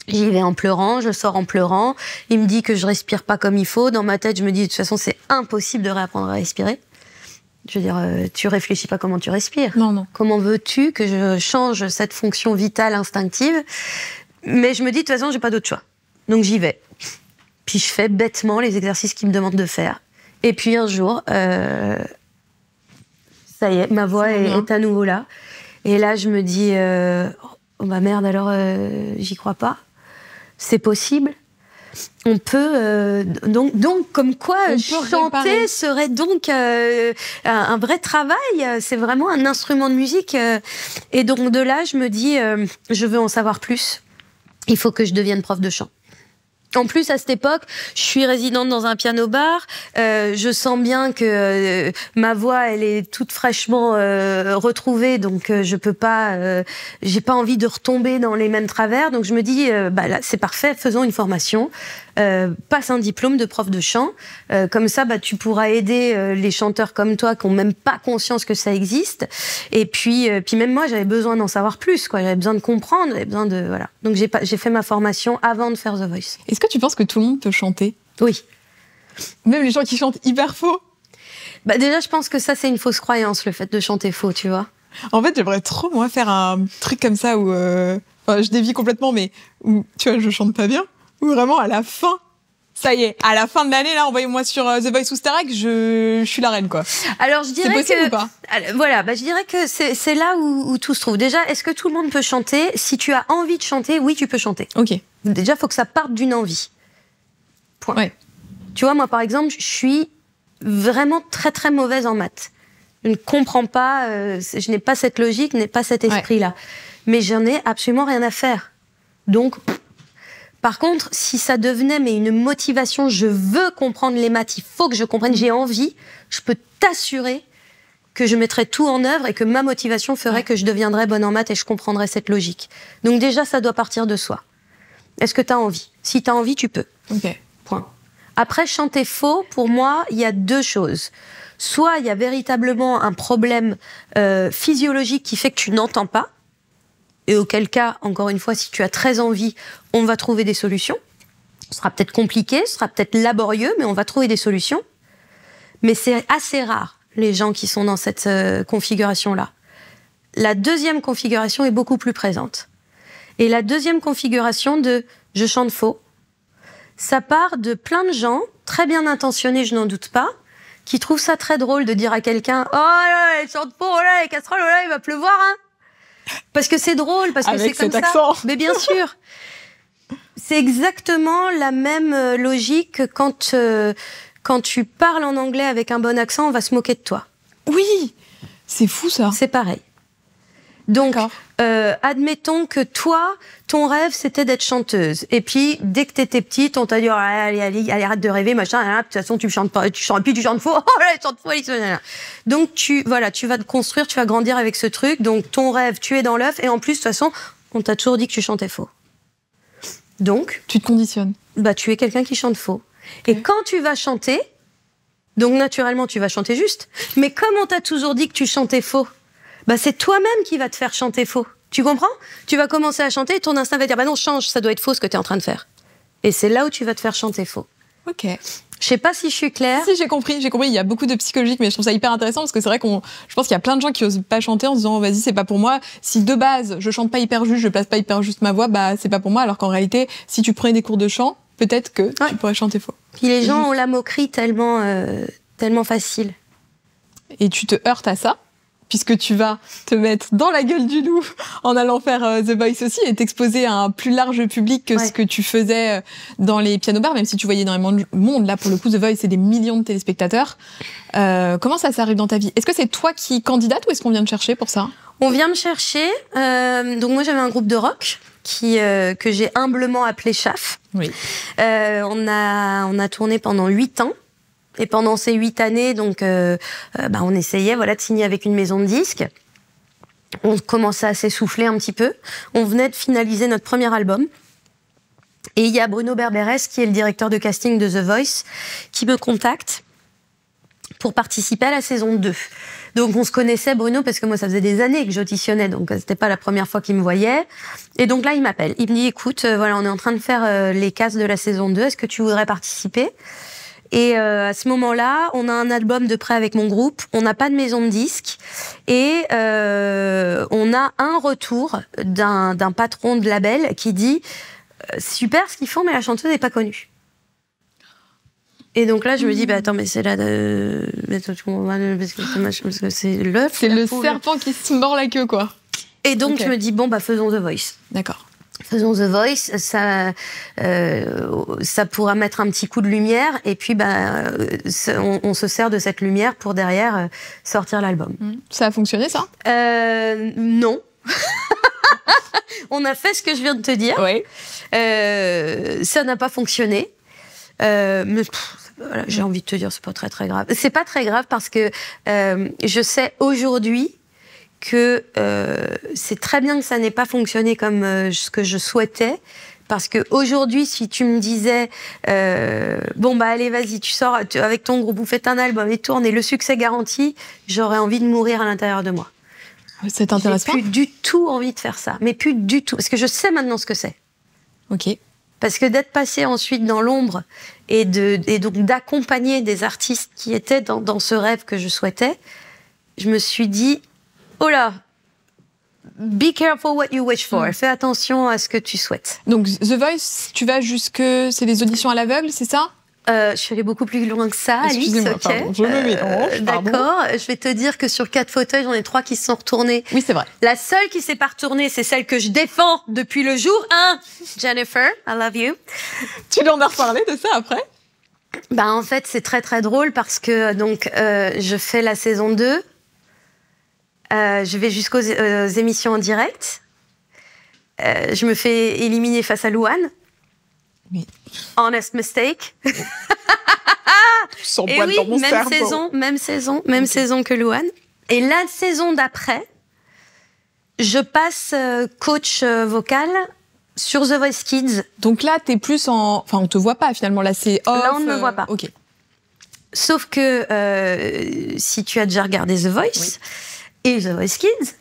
J'y vais en pleurant, je sors en pleurant. Il me dit que je respire pas comme il faut. Dans ma tête, je me dis de toute façon, c'est impossible de réapprendre à respirer. Je veux dire, tu réfléchis pas comment tu respires. Non. Comment veux-tu que je change cette fonction vitale instinctive? Mais je me dis de toute façon, j'ai pas d'autre choix. Donc j'y vais. Puis je fais bêtement les exercices qu'il me demande de faire. Et puis un jour, ça y est, ma voix est à nouveau là. Et là, je me dis, merde, alors j'y crois pas. C'est possible. On peut donc comme quoi chanter serait donc un vrai travail. C'est vraiment un instrument de musique. Et donc de là, je me dis, je veux en savoir plus. Il faut que je devienne prof de chant. En plus, à cette époque, je suis résidente dans un piano-bar. Je sens bien que ma voix, elle est toute fraîchement retrouvée, donc je peux pas. J'ai pas envie de retomber dans les mêmes travers. Donc je me dis, là, c'est parfait. Faisons une formation. Passe un diplôme de prof de chant. Comme ça, tu pourras aider les chanteurs comme toi qui ont même pas conscience que ça existe. Et puis même moi, j'avais besoin d'en savoir plus. J'avais besoin de comprendre. J'avais besoin de voilà. Donc j'ai fait ma formation avant de faire The Voice. Est-ce que tu penses que tout le monde peut chanter? Oui. Même les gens qui chantent hyper faux? Déjà, je pense que ça, c'est une fausse croyance, le fait de chanter faux, tu vois. En fait, j'aimerais trop, moi, faire un truc comme ça où... je dévie complètement, mais où, tu vois, je chante pas bien. Ou vraiment, à la fin, ça y est, à la fin de l'année, là, envoyez-moi sur The Voice ou Starac, je suis la reine, quoi. Alors, je dirais que... C'est possible ou pas? Voilà, je dirais que c'est là où tout se trouve. Déjà, est-ce que tout le monde peut chanter? Si tu as envie de chanter, oui, tu peux chanter. Ok. Déjà, il faut que ça parte d'une envie. Point. Ouais. Tu vois, moi, par exemple, je suis vraiment très, très mauvaise en maths. Je ne comprends pas, je n'ai pas cette logique, je n'ai pas cet esprit-là. Ouais. Mais j'en ai absolument rien à faire. Donc... Par contre, si ça devenait une motivation, je veux comprendre les maths, il faut que je comprenne, j'ai envie, je peux t'assurer que je mettrais tout en œuvre et que ma motivation ferait que je deviendrais bonne en maths et je comprendrais cette logique. Donc déjà, ça doit partir de soi. Est-ce que tu as envie? Si tu as envie, tu peux. Ok. Point. Après, chanter faux, pour moi, il y a 2 choses. Soit il y a véritablement un problème physiologique qui fait que tu n'entends pas, et auquel cas, encore une fois, si tu as très envie, on va trouver des solutions. Ce sera peut-être compliqué, ce sera peut-être laborieux, mais on va trouver des solutions. Mais c'est assez rare, les gens qui sont dans cette configuration-là. La deuxième configuration est beaucoup plus présente. Et la deuxième configuration de « je chante faux », ça part de plein de gens, très bien intentionnés, je n'en doute pas, qui trouvent ça très drôle de dire à quelqu'un « Oh là, elle chante faux, oh là, les casseroles, oh là, il va pleuvoir, hein !» Parce que c'est drôle, parce que c'est comme ça. Avec cet accent. Mais bien sûr. C'est exactement la même logique que quand tu parles en anglais avec un bon accent, on va se moquer de toi. Oui, c'est fou ça. C'est pareil. Donc, admettons que toi, ton rêve, c'était d'être chanteuse. Et puis, dès que t'étais petite, on t'a dit, oh, allez, arrête de rêver, machin, de toute façon, tu chantes pas, puis tu chantes faux, oh là, tu chantes faux, donc, tu vas te construire, tu vas grandir avec ce truc. Donc, ton rêve, tu es dans l'œuf, et en plus, de toute façon, on t'a toujours dit que tu chantais faux. Donc, tu te conditionnes. Bah, tu es quelqu'un qui chante faux. Okay. Et quand tu vas chanter, donc, naturellement, tu vas chanter juste. Mais comme on t'a toujours dit que tu chantais faux, bah, c'est toi-même qui va te faire chanter faux. Tu comprends? Tu vas commencer à chanter et ton instinct va dire, bah non, change, ça doit être faux ce que tu es en train de faire. Et c'est là où tu vas te faire chanter faux. Ok. Je sais pas si je suis claire. Si, j'ai compris. Il y a beaucoup de psychologiques, mais je trouve ça hyper intéressant parce que c'est vrai je pense qu'il y a plein de gens qui osent pas chanter en se disant, vas-y, c'est pas pour moi. Si de base, je chante pas hyper juste, je place pas hyper juste ma voix, bah, c'est pas pour moi. Alors qu'en réalité, si tu prenais des cours de chant, peut-être que tu pourrais chanter faux. Puis les gens ont la moquerie tellement facile. Et tu te heurtes à ça, puisque tu vas te mettre dans la gueule du loup en allant faire The Voice aussi et t'exposer à un plus large public que ce que tu faisais dans les piano-bars, même si tu voyais énormément de monde. Là, pour le coup, The Voice, c'est des millions de téléspectateurs. Comment ça arrive dans ta vie? Est-ce que c'est toi qui candidate ou est-ce qu'on vient te chercher pour ça? On vient me chercher. Donc moi, j'avais un groupe de rock que j'ai humblement appelé Chaff. Oui. On a tourné pendant 8 ans. Et pendant ces 8 années, donc, on essayait, de signer avec une maison de disques. On commençait à s'essouffler un petit peu. On venait de finaliser notre premier album. Et il y a Bruno Berberès, qui est le directeur de casting de The Voice, qui me contacte pour participer à la saison 2. Donc, on se connaissait, Bruno, parce que moi, ça faisait des années que j'auditionnais, donc c'était pas la première fois qu'il me voyait. Et donc là, il m'appelle. Il me dit, écoute, on est en train de faire les cases de la saison 2. Est-ce que tu voudrais participer? Et à ce moment-là, on a un album de prêt avec mon groupe, on n'a pas de maison de disques, et on a un retour d'un patron de label qui dit « Super ce qu'ils font, mais la chanteuse n'est pas connue ». Et donc là, je me dis, attends, mais c'est là de... Parce que c'est l'œuf. C'est le serpent qui se mord la queue, quoi. Et donc, je me dis, faisons The Voice. D'accord. Faisons The Voice, ça pourra mettre un petit coup de lumière, et puis on se sert de cette lumière pour derrière sortir l'album. Ça a fonctionné, ça? Non. On a fait ce que je viens de te dire. Oui. Ça n'a pas fonctionné. Mais j'ai envie de te dire, c'est pas très très grave. C'est pas très grave parce que je sais aujourd'hui que c'est très bien que ça n'ait pas fonctionné comme ce que je souhaitais, parce que aujourd'hui, si tu me disais allez, vas-y, tu sors avec ton groupe, vous faites un album et tourne et le succès garanti, j'aurais envie de mourir à l'intérieur de moi. Ça t'intéresse pas? J'ai plus du tout envie de faire ça, mais plus du tout, parce que je sais maintenant ce que c'est. Ok. Parce que d'être passé ensuite dans l'ombre et donc d'accompagner des artistes qui étaient dans ce rêve que je souhaitais, je me suis dit, oh là, be careful what you wish for. Fais attention à ce que tu souhaites. Donc, The Voice, tu vas c'est des auditions à l'aveugle, c'est ça? Je suis allée beaucoup plus loin que ça, Alice. Excusez-moi, pardon, je me mélange. D'accord, je vais te dire que sur 4 fauteuils, j'en ai 3 qui se sont retournés. Oui, c'est vrai. La seule qui s'est pas retournée, c'est celle que je défends depuis le jour 1. Jennifer, I love you. Tu lui en as reparlé de ça après? En fait, c'est très très drôle parce que je fais la saison 2. Je vais jusqu'aux émissions en direct. Je me fais éliminer face à Louane. Oui. Honest mistake. Et oui, même saison que Louane. Et la saison d'après, je passe coach vocal sur The Voice Kids. Donc là, t'es plus Enfin, on te voit pas finalement. Là, c'est off. Là, on ne me voit pas. Ok. Sauf que si tu as déjà regardé The Voice et The Voice Kids,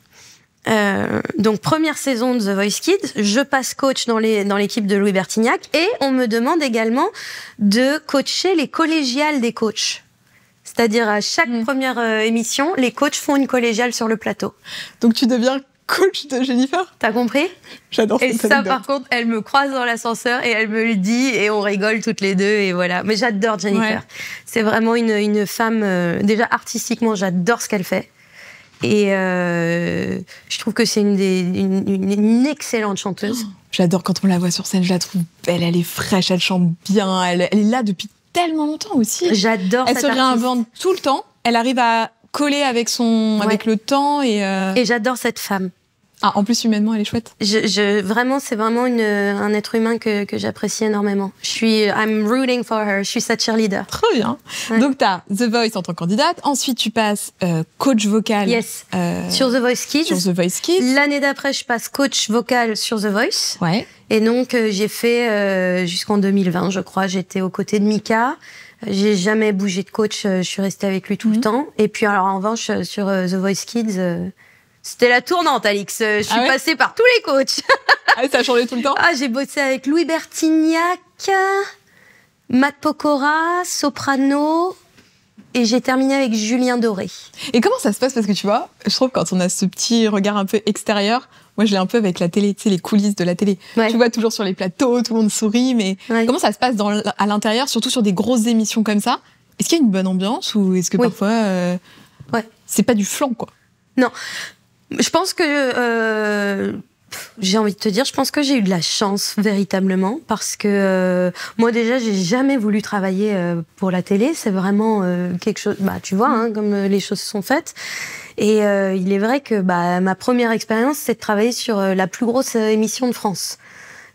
donc première saison de The Voice Kids, je passe coach dans l'équipe de Louis Bertignac et on me demande également de coacher les collégiales des coachs. C'est-à-dire à chaque première émission, les coachs font une collégiale sur le plateau. Donc tu deviens coach de Jennifer? T'as compris? J'adore cette anecdote. Et ça, par contre, elle me croise dans l'ascenseur et elle me le dit et on rigole toutes les deux et voilà. Mais j'adore Jennifer. Ouais. C'est vraiment une femme, déjà artistiquement, j'adore ce qu'elle fait. Et je trouve que c'est une excellente chanteuse. J'adore quand on la voit sur scène, je la trouve belle, elle est fraîche, elle chante bien, elle est là depuis tellement longtemps aussi. J'adore cette Elle se réinvente tout le temps. Elle arrive à coller avec avec le temps et j'adore cette femme. Ah, en plus, humainement, elle est chouette. Vraiment, c'est vraiment un être humain que j'apprécie énormément. I'm rooting for her. Je suis sa cheerleader. Trop bien. Ouais. Donc, t'as The Voice en tant que candidate. Ensuite, tu passes coach vocal. Yes. Sur The Voice Kids. Sur The Voice Kids. L'année d'après, je passe coach vocal sur The Voice. Ouais. Et donc, j'ai fait jusqu'en 2020, je crois. J'étais aux côtés de Mika. J'ai jamais bougé de coach. Je suis restée avec lui tout le temps. Et puis, alors, en revanche, sur The Voice Kids... C'était la tournante, Alix. Je suis passée par tous les coachs. Ah, ça a changé tout le temps? J'ai bossé avec Louis Bertignac, Matt Pokora, Soprano, et j'ai terminé avec Julien Doré. Et comment ça se passe? Parce que tu vois, je trouve quand on a ce petit regard un peu extérieur, moi je l'ai un peu avec la télé, tu sais, les coulisses de la télé. Ouais. Tu vois toujours sur les plateaux, tout le monde sourit, mais comment ça se passe à l'intérieur, surtout sur des grosses émissions comme ça? Est-ce qu'il y a une bonne ambiance ou est-ce que parfois c'est pas du flan, quoi? Non. Je pense que j'ai envie de te dire, je pense que j'ai eu de la chance véritablement parce que moi déjà j'ai jamais voulu travailler pour la télé. C'est vraiment quelque chose, tu vois, comme les choses sont faites. Et il est vrai que ma première expérience, c'est de travailler sur la plus grosse émission de France.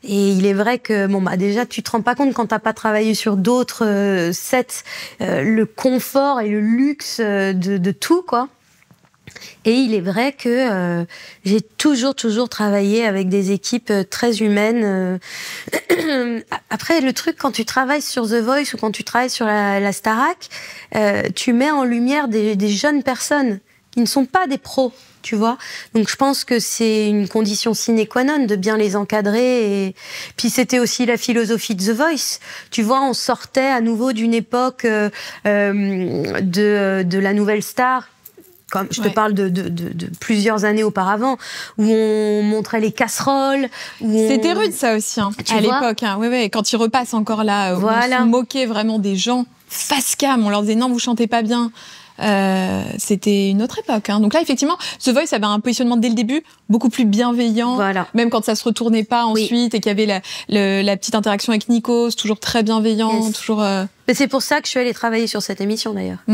Et il est vrai que déjà tu te rends pas compte quand t'as pas travaillé sur d'autres sets, le confort et le luxe de tout, quoi. Et il est vrai que j'ai toujours travaillé avec des équipes très humaines. Après, le truc, quand tu travailles sur The Voice ou quand tu travailles sur la Starac, tu mets en lumière des jeunes personnes qui ne sont pas des pros, tu vois. Donc, je pense que c'est une condition sine qua non de bien les encadrer. Et puis, c'était aussi la philosophie de The Voice. Tu vois, on sortait à nouveau d'une époque de la nouvelle star. Comme je te parle de plusieurs années auparavant, où on montrait les casseroles. C'était rude, ça aussi, à l'époque. Oui, quand ils repassent encore là, où on se moquait vraiment des gens face cam. On leur disait non, vous chantez pas bien. C'était une autre époque. Donc là, effectivement, The Voice avait un positionnement dès le début beaucoup plus bienveillant. Même quand ça se retournait pas ensuite et qu'il y avait la petite interaction avec Nikos, toujours très bienveillant. Toujours. Mais c'est pour ça que je suis allée travailler sur cette émission, d'ailleurs.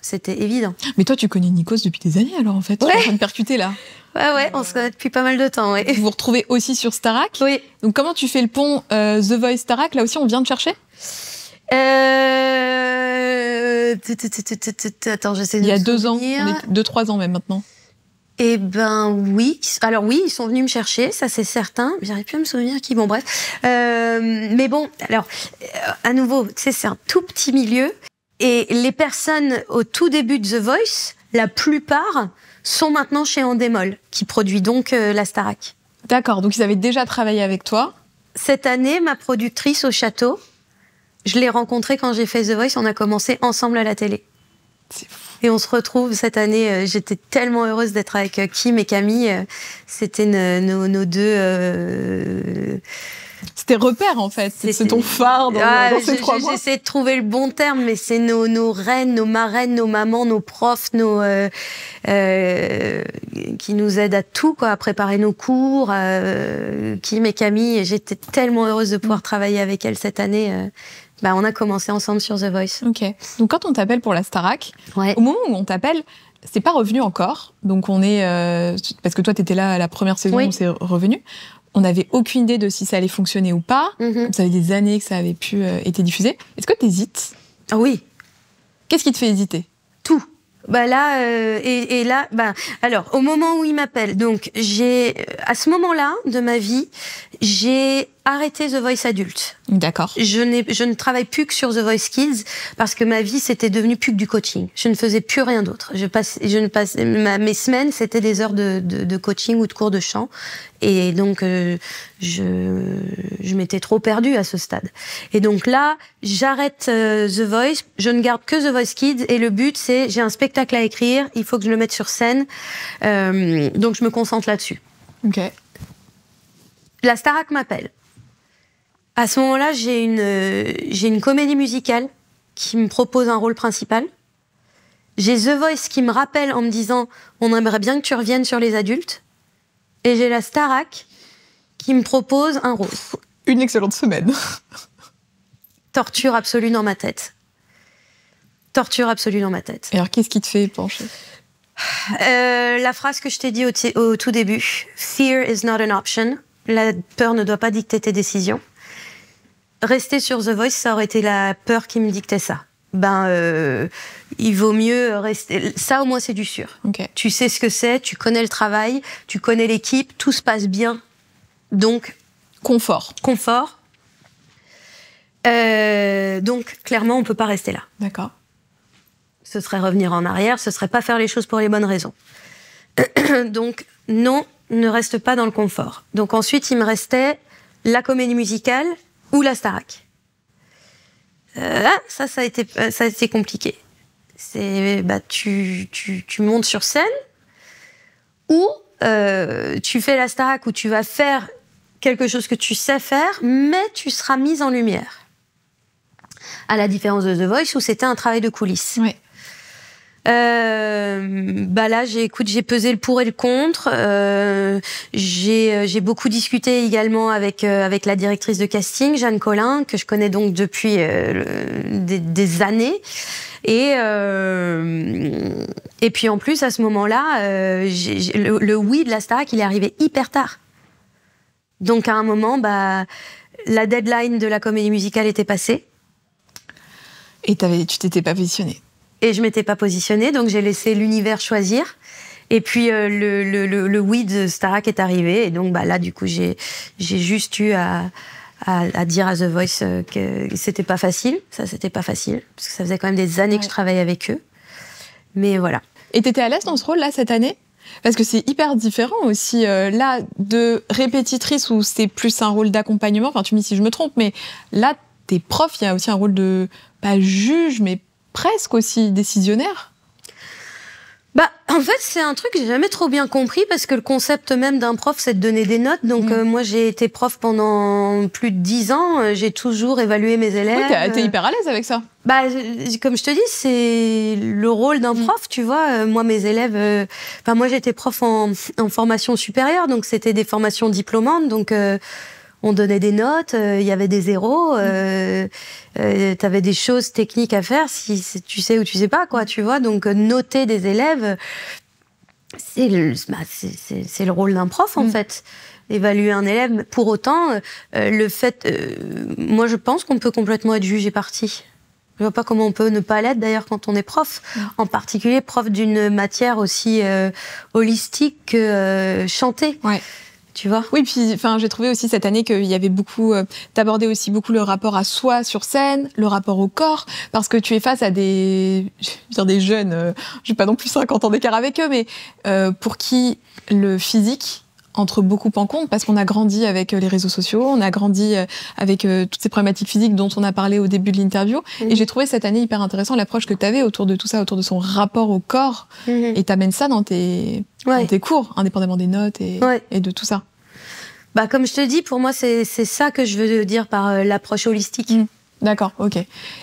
C'était évident. Mais toi, tu connais Nikos depuis des années, alors, en fait. Tu es en train de percuter, là. Ouais, on se connaît depuis pas mal de temps, Vous vous retrouvez aussi sur Starac. Oui. Donc, comment tu fais le pont The Voice Starac? Là aussi, on vient te chercher? Attends, j'essaie de Il y a 2 ans, 2-3 ans même, maintenant. Eh ben oui. Alors oui, ils sont venus me chercher, ça c'est certain. J'arrive plus à me souvenir qui. Bon bref. Mais bon, alors à nouveau, tu sais, c'est un tout petit milieu. Et les personnes au tout début de The Voice, la plupart sont maintenant chez Endemol, qui produit donc la Starac. D'accord, donc ils avaient déjà travaillé avec toi. Cette année, ma productrice au château, je l'ai rencontrée quand j'ai fait The Voice, on a commencé ensemble à la télé. C'est fou. Et on se retrouve cette année, j'étais tellement heureuse d'être avec Kim et Camille. C'était nos deux... C'était repère, en fait. C'est ton phare dans ces 3 mois. J'essaie de trouver le bon terme, mais c'est nos reines, nos marraines, nos mamans, nos profs, qui nous aident à tout, quoi, à préparer nos cours. Kim et Camille, et j'étais tellement heureuse de pouvoir travailler avec elles cette année. On a commencé ensemble sur The Voice. Ok. Donc quand on t'appelle pour la Starac, au moment où on t'appelle, c'est pas revenu encore. Donc on est... parce que toi, t'étais là à la première saison, où c'est revenu. On n'avait aucune idée de si ça allait fonctionner ou pas. Ça fait des années que ça avait pu être diffusé. Est-ce que t'hésites? Ah oui. Qu'est-ce qui te fait hésiter? Tout. Alors, au moment où il m'appelle, donc à ce moment-là de ma vie, j'ai arrêté The Voice adulte. D'accord. Je ne travaille plus que sur The Voice Kids parce que ma vie c'était devenu plus que du coaching. Je ne faisais plus rien d'autre. Mes semaines c'était des heures de coaching ou de cours de chant et donc je m'étais trop perdue à ce stade. Et donc là, j'arrête The Voice, je ne garde que The Voice Kids et le but c'est j'ai un spectacle à écrire, il faut que je le mette sur scène, donc je me concentre là-dessus. Ok. La Starac m'appelle. À ce moment-là, j'ai une comédie musicale qui me propose un rôle principal. J'ai The Voice qui me rappelle en me disant « On aimerait bien que tu reviennes sur les adultes ». Et j'ai la Starac qui me propose un rôle. Une excellente semaine. Torture absolue dans ma tête. Torture absolue dans ma tête. Et alors, qu'est-ce qui te fait pencher? La phrase que je t'ai dit au tout début. Fear is not an option. La peur ne doit pas dicter tes décisions. Rester sur The Voice, ça aurait été la peur qui me dictait ça. Il vaut mieux rester. Ça, au moins, c'est du sûr. Okay. Tu sais ce que c'est, tu connais le travail, tu connais l'équipe, tout se passe bien. Donc, confort. Donc, clairement, on peut pas rester là. D'accord. Ce serait revenir en arrière, ce serait pas faire les choses pour les bonnes raisons. Donc, non, ne reste pas dans le confort. Donc ensuite, il me restait la comédie musicale ou la Starac. Ça a été compliqué. C'est, tu montes sur scène ou tu fais la Starac où tu vas faire quelque chose que tu sais faire, mais tu seras mise en lumière. À la différence de The Voice où c'était un travail de coulisses. Ouais. Là, j'ai pesé le pour et le contre. J'ai beaucoup discuté également avec la directrice de casting, Jeanne Collin, que je connais donc depuis des années. Et puis en plus, à ce moment-là, le oui de la Starac, il est arrivé hyper tard. Donc à un moment, la deadline de la comédie musicale était passée. Et tu t'étais pas positionnée. Et je m'étais pas positionnée, donc j'ai laissé l'univers choisir. Et puis le oui de Starac est arrivé, et donc là du coup j'ai juste eu à dire à The Voice que c'était pas facile. Ça, c'était pas facile parce que ça faisait quand même des années que je travaillais avec eux. Mais voilà. Et t'étais à l'aise dans ce rôle-là cette année? Parce que c'est hyper différent aussi, là, de répétitrice où c'est plus un rôle d'accompagnement. Enfin, tu me dis si je me trompe, mais là, t'es prof, il y a aussi un rôle de, pas juge, mais presque aussi décisionnaire. En fait, c'est un truc que j'ai jamais trop bien compris parce que le concept même d'un prof, c'est de donner des notes. Donc, moi, j'ai été prof pendant plus de 10 ans. J'ai toujours évalué mes élèves. Oui, t'es hyper à l'aise avec ça. Comme je te dis, c'est le rôle d'un prof, tu vois. Moi, mes élèves... moi, j'étais prof en formation supérieure, donc c'était des formations diplômantes. Donc, on donnait des notes, il y avait des zéros, t'avais des choses techniques à faire, si tu sais ou tu sais pas, quoi, tu vois. Donc, noter des élèves, c'est le rôle d'un prof, en fait. Évaluer un élève. Pour autant, le fait... moi, je pense qu'on peut complètement être juge et partie. Je vois pas comment on peut ne pas l'être, d'ailleurs, quand on est prof. En particulier, prof d'une matière aussi holistique que chanter. Ouais. Tu vois? Oui, puis j'ai trouvé aussi cette année qu'il y avait beaucoup... t'abordais aussi beaucoup le rapport à soi sur scène, le rapport au corps, parce que tu es face à des jeunes, j'ai pas non plus 50 ans d'écart avec eux, mais pour qui le physique entre beaucoup en compte, parce qu'on a grandi avec les réseaux sociaux, on a grandi avec toutes ces problématiques physiques dont on a parlé au début de l'interview, et j'ai trouvé cette année hyper intéressant l'approche que t'avais autour de tout ça, autour de son rapport au corps, et t'amènes ça dans tes cours, indépendamment des notes et de tout ça. Comme je te dis, pour moi, c'est ça que je veux dire par l'approche holistique. D'accord, ok.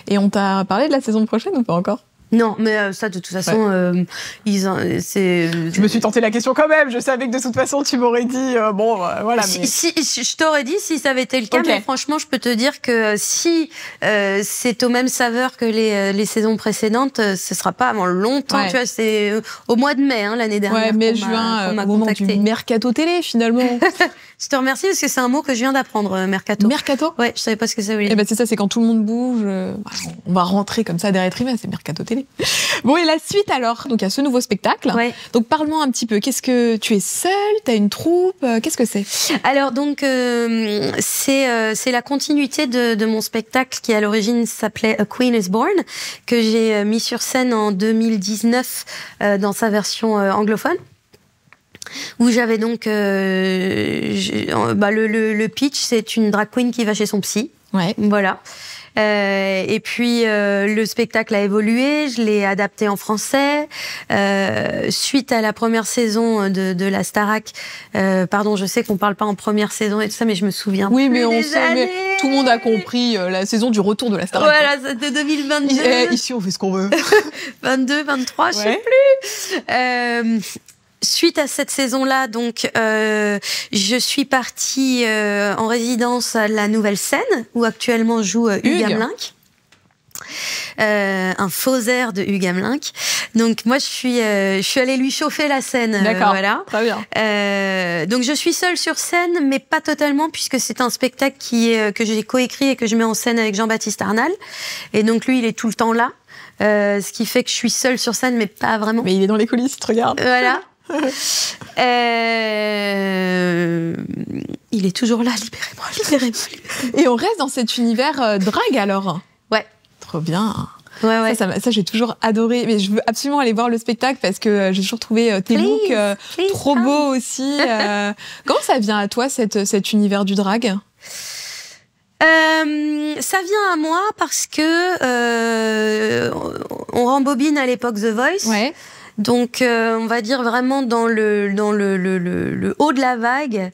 Et on t'a parlé de la saison prochaine ou pas encore? Non, mais ça, de toute façon, Je me suis tenté la question quand même. Je savais que de toute façon, tu m'aurais dit voilà. Mais... Si je t'aurais dit si ça avait été le cas, mais franchement, je peux te dire que si c'est au même saveur que les saisons précédentes, ce sera pas avant longtemps. Tu vois, c'est au mois de mai l'année dernière. Ouais, mai, juin, au moment du mercato télé, finalement. Je te remercie parce que c'est un mot que je viens d'apprendre, mercato. Mercato? Ouais, je savais pas ce que ça voulait dire. C'est ça, c'est quand tout le monde bouge. On va rentrer comme ça derrière trimestre, c'est mercato télé. Bon, et la suite alors? Donc, il y a ce nouveau spectacle. Ouais. Donc, parle-moi un petit peu. Qu'est-ce que tu es seule? T'as une troupe? Qu'est-ce que c'est? Alors, donc, c'est la continuité de mon spectacle qui, à l'origine, s'appelait A Queen is Born, que j'ai mis sur scène en 2019 dans sa version anglophone. Où j'avais donc le pitch, c'est une drag queen qui va chez son psy. Ouais. Voilà. Et puis le spectacle a évolué, je l'ai adapté en français. Suite à la première saison de la Starac, pardon, je sais qu'on parle pas en première saison et tout ça, mais je me souviens. Oui, mais on sait, mais tout le monde a compris la saison du retour de la Starac. Voilà, de 2022. Ici, on fait ce qu'on veut. 22, 23, je sais plus. suite à cette saison-là, donc, je suis partie en résidence à la Nouvelle Scène, où actuellement joue Hugues Hamelink. Un faux air de Hugues Hamelink. Donc moi je suis allée lui chauffer la scène. D'accord, voilà. très bien. Donc je suis seule sur scène, mais pas totalement, puisque c'est un spectacle que j'ai coécrit et que je mets en scène avec Jean-Baptiste Arnal. Et donc lui il est tout le temps là, ce qui fait que je suis seule sur scène, mais pas vraiment. Mais il est dans les coulisses, tu regardes. Voilà. Il est toujours là, libérez-moi, libérez-moi. Et on reste dans cet univers drague alors. Ouais. Trop bien. Ouais. Ça j'ai toujours adoré. Mais je veux absolument aller voir le spectacle parce que j'ai toujours trouvé tes looks trop beaux aussi. Comment ça vient à toi, cet univers du drag? Ça vient à moi parce que on rembobine à l'époque The Voice. Ouais. Donc, on va dire vraiment dans le haut de la vague,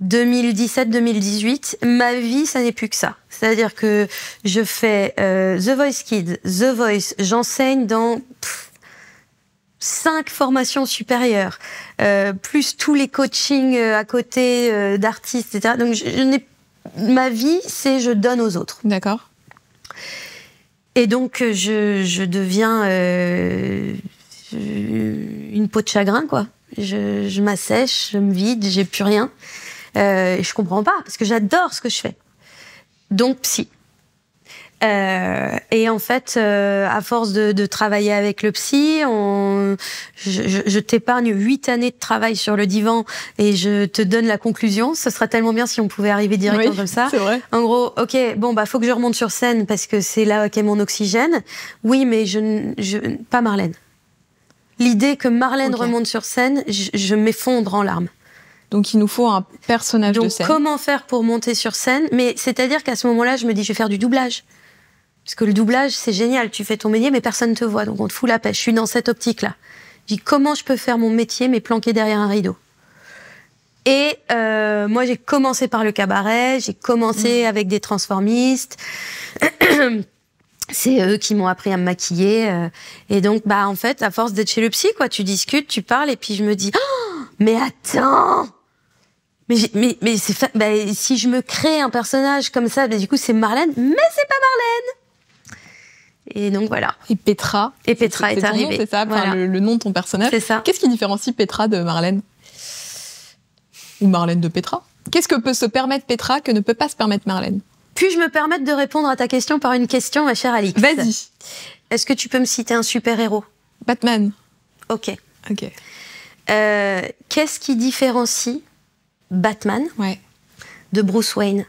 2017-2018, ma vie, ça n'est plus que ça. C'est-à-dire que je fais The Voice Kids, The Voice, j'enseigne dans 5 formations supérieures, plus tous les coachings à côté d'artistes, etc. Donc, ma vie, c'est je donne aux autres. D'accord. Et donc, je deviens... une peau de chagrin, quoi. Je m'assèche, je me vide, j'ai plus rien. Et je comprends pas, parce que j'adore ce que je fais. Donc, psy. Et en fait, à force de travailler avec le psy, je t'épargne 8 années de travail sur le divan et je te donne la conclusion. Ce serait tellement bien si on pouvait arriver directement comme ça. C'est vrai. En gros, ok, bon, bah, faut que je remonte sur scène parce que c'est là qu'est mon oxygène. Oui, mais pas Marlène. L'idée que Marlène remonte sur scène, je m'effondre en larmes. Donc il nous faut un personnage de scène. Donc comment faire pour monter sur scène? Mais c'est-à-dire qu'à ce moment-là, je me dis, je vais faire du doublage. Parce que le doublage, c'est génial. Tu fais ton métier, mais personne ne te voit. Donc on te fout la paix. Je suis dans cette optique-là. Je dis, comment je peux faire mon métier, mais planqué derrière un rideau? Et moi, j'ai commencé par le cabaret. J'ai commencé avec des transformistes. C'est eux qui m'ont appris à me maquiller. Et donc, bah, en fait, à force d'être chez le psy, quoi, tu discutes, tu parles, et puis je me dis, oh, mais attends! Mais si je me crée un personnage comme ça, bah, du coup, c'est Marlène, mais c'est pas Marlène! Et donc, voilà. Et Petra. Et Petra est arrivée. C'est ça, voilà. le nom de ton personnage. C'est ça. Qu'est-ce qui différencie Petra de Marlène? Ou Marlène de Petra? Qu'est-ce que peut se permettre Petra que ne peut pas se permettre Marlène? Puis-je me permettre de répondre à ta question par une question, ma chère Alix? Vas-y. Est-ce que tu peux me citer un super-héros? Batman. Ok. Ok. Qu'est-ce qui différencie Batman de Bruce Wayne?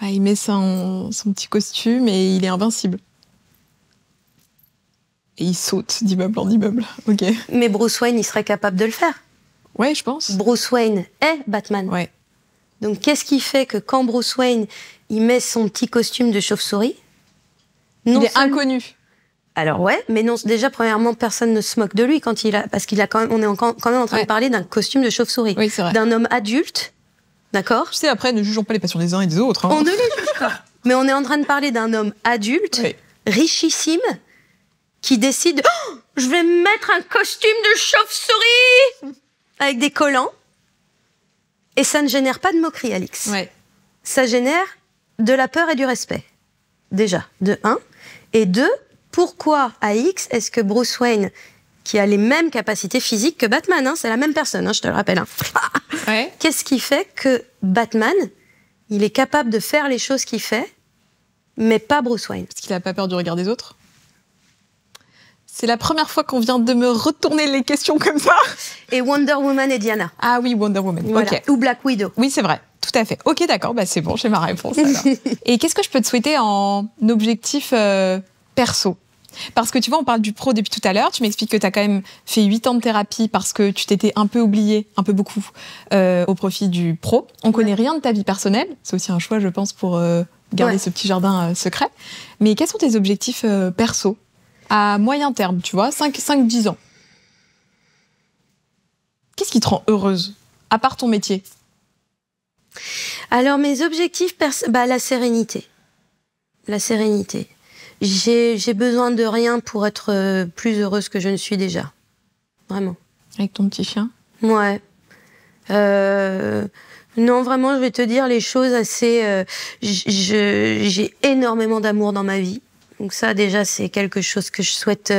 Ouais, il met son petit costume et il est invincible. Et il saute d'immeuble en immeuble. Ok. Mais Bruce Wayne, il serait capable de le faire. Ouais, je pense. Bruce Wayne est Batman. Ouais. Donc, qu'est-ce qui fait que quand Bruce Wayne, il met son petit costume de chauve-souris... Il est inconnu. Alors ouais, mais non, déjà, premièrement, personne ne se moque de lui quand parce qu'il a quand même, on est quand même en train de parler d'un costume de chauve-souris. Oui, c'est vrai. D'un homme adulte, d'accord? Tu sais, après, ne jugeons pas les passions des uns et des autres. Hein. On ne les juge pas. Mais on est en train de parler d'un homme adulte, richissime, qui décide, oh, je vais me mettre un costume de chauve-souris avec des collants. Et ça ne génère pas de moquerie, Alix. Ouais. Ça génère de la peur et du respect. Déjà, de 1. Et 2, pourquoi à X est-ce que Bruce Wayne, qui a les mêmes capacités physiques que Batman, hein, c'est la même personne, hein, je te le rappelle. Hein. Ouais. Qu'est-ce qui fait que Batman, il est capable de faire les choses qu'il fait, mais pas Bruce Wayne? Parce qu'il n'a pas peur du regard des autres. C'est la première fois qu'on vient de me retourner les questions comme ça. Et Wonder Woman et Diana. Ah oui, Wonder Woman. Voilà. Ok. Ou Black Widow. Oui, c'est vrai. Tout à fait. Ok, d'accord. Bah, c'est bon, j'ai ma réponse. Alors. Et qu'est-ce que je peux te souhaiter en objectif perso? Parce que tu vois, on parle du pro depuis tout à l'heure. Tu m'expliques que tu as quand même fait 8 ans de thérapie parce que tu t'étais un peu oubliée, un peu beaucoup, au profit du pro. On connaît rien de ta vie personnelle. C'est aussi un choix, je pense, pour garder ce petit jardin secret. Mais quels sont tes objectifs perso à moyen terme, tu vois, 5-10 ans? Qu'est-ce qui te rend heureuse, à part ton métier? Alors, mes objectifs, la sérénité. La sérénité. J'ai besoin de rien pour être plus heureuse que je ne suis déjà. Vraiment. Avec ton petit chien? Ouais. Non, vraiment, je vais te dire les choses assez... j'ai énormément d'amour dans ma vie. Donc ça, déjà, c'est quelque chose que je souhaite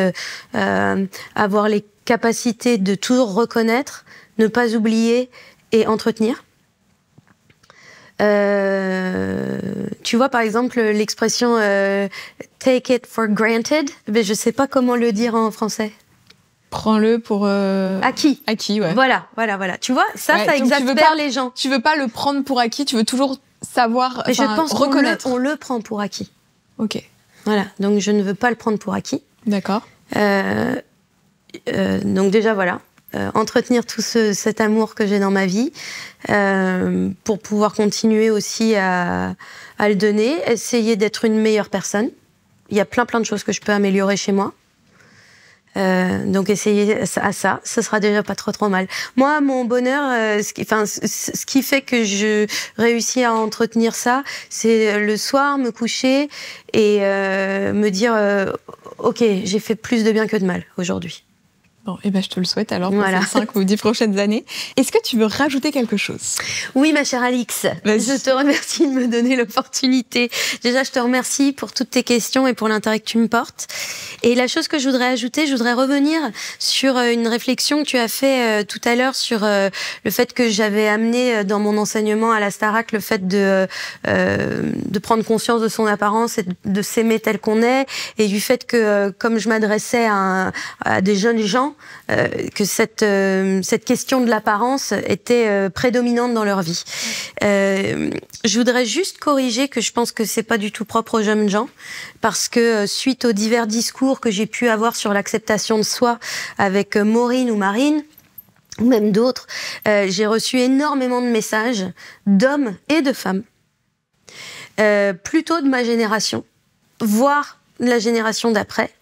avoir les capacités de toujours reconnaître, ne pas oublier et entretenir. Tu vois, par exemple, l'expression take it for granted, mais je sais pas comment le dire en français. Prends-le pour... Acquis. Acquis, ouais. Voilà. Tu vois, ça exaspère les gens. Tu veux pas le prendre pour acquis, tu veux toujours savoir, mais je pense reconnaître. On le prend pour acquis. Ok. Voilà, donc je ne veux pas le prendre pour acquis. D'accord. Donc déjà, voilà. Entretenir tout cet amour que j'ai dans ma vie pour pouvoir continuer aussi à le donner, essayer d'être une meilleure personne. Il y a plein de choses que je peux améliorer chez moi. Donc essayer ça, ce sera déjà pas trop mal. Moi, mon bonheur, ce qui fait que je réussis à entretenir ça, c'est le soir me coucher et me dire ok, j'ai fait plus de bien que de mal aujourd'hui. Bon, et ben je te le souhaite alors pour ces 5 ou 10 prochaines années. Est-ce que tu veux rajouter quelque chose? Oui, ma chère Alix, je te remercie de me donner l'opportunité. Déjà, je te remercie pour toutes tes questions et pour l'intérêt que tu me portes. Et la chose que je voudrais ajouter, je voudrais revenir sur une réflexion que tu as fait tout à l'heure sur le fait que j'avais amené dans mon enseignement à la Starac le fait de prendre conscience de son apparence et de s'aimer tel qu'on est, et du fait que comme je m'adressais à des jeunes gens, que cette question de l'apparence était prédominante dans leur vie. Je voudrais juste corriger que je pense que c'est pas du tout propre aux jeunes gens, parce que suite aux divers discours que j'ai pu avoir sur l'acceptation de soi avec Maureen ou Marine, ou même d'autres, j'ai reçu énormément de messages d'hommes et de femmes, plutôt de ma génération, voire de la génération d'après,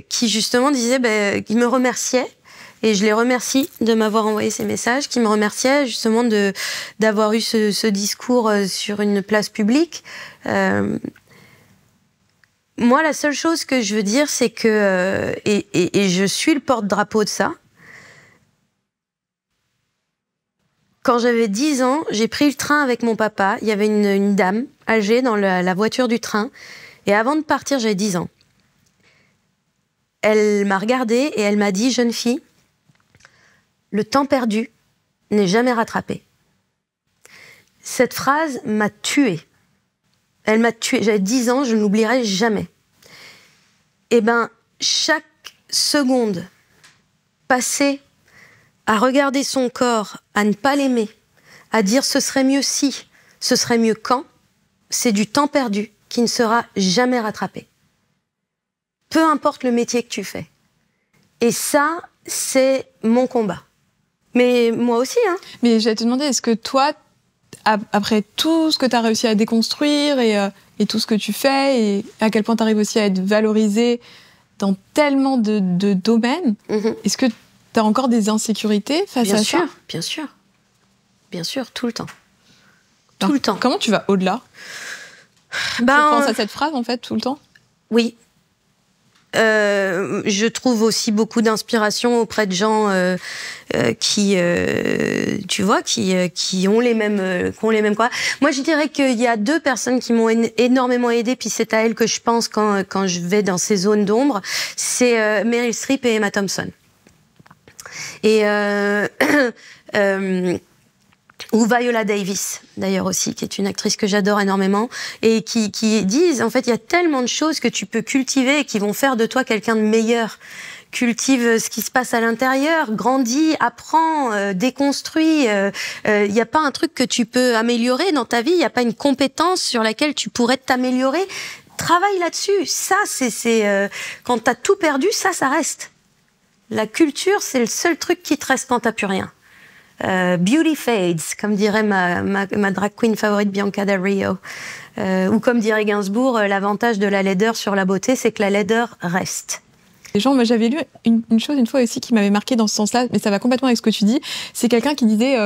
qui justement disaient, qui me remerciaient, et je les remercie de m'avoir envoyé ces messages, qui me remerciaient justement d'avoir eu ce discours sur une place publique. Moi, la seule chose que je veux dire, c'est que, et je suis le porte-drapeau de ça, quand j'avais 10 ans, j'ai pris le train avec mon papa, il y avait une dame âgée dans la voiture du train, et avant de partir, j'avais 10 ans. Elle m'a regardée et elle m'a dit « Jeune fille, le temps perdu n'est jamais rattrapé. » Cette phrase m'a tuée. Elle m'a tuée. J'avais 10 ans, je ne l'oublierai jamais. Eh bien, chaque seconde passée à regarder son corps, à ne pas l'aimer, à dire « ce serait mieux si, ce serait mieux quand », c'est du temps perdu qui ne sera jamais rattrapé. Peu importe le métier que tu fais. Et ça, c'est mon combat. Mais moi aussi, hein. Mais j'allais te demander, est-ce que toi, après tout ce que tu as réussi à déconstruire et tout ce que tu fais, et à quel point tu arrives aussi à être valorisée dans tellement de domaines, est-ce que tu as encore des insécurités face à ça? Bien sûr. Bien sûr, tout le temps. Tout le temps. Comment tu vas au-delà? Tu penses à cette phrase, en fait, tout le temps? Oui. Je trouve aussi beaucoup d'inspiration auprès de gens qui ont les mêmes quoi. Moi, je dirais qu'il y a 2 personnes qui m'ont énormément aidée, puis c'est à elles que je pense quand je vais dans ces zones d'ombre. C'est Meryl Streep et Emma Thompson. Et ou Viola Davis, d'ailleurs aussi, qui est une actrice que j'adore énormément, et qui disent, en fait, il y a tellement de choses que tu peux cultiver et qui vont faire de toi quelqu'un de meilleur. Cultive ce qui se passe à l'intérieur, grandis, apprends, déconstruis. Il n'y a pas un truc que tu peux améliorer dans ta vie, il n'y a pas une compétence sur laquelle tu pourrais t'améliorer. Travaille là-dessus. Ça, c'est quand t'as tout perdu, ça reste. La culture, c'est le seul truc qui te reste quand t'as plus rien. Beauty fades, comme dirait ma drag queen favorite Bianca Del Rio. Ou comme dirait Gainsbourg, l'avantage de la laideur sur la beauté, c'est que la laideur reste. Moi j'avais lu une chose une fois aussi qui m'avait marqué dans ce sens-là, mais ça va complètement avec ce que tu dis. C'est quelqu'un qui disait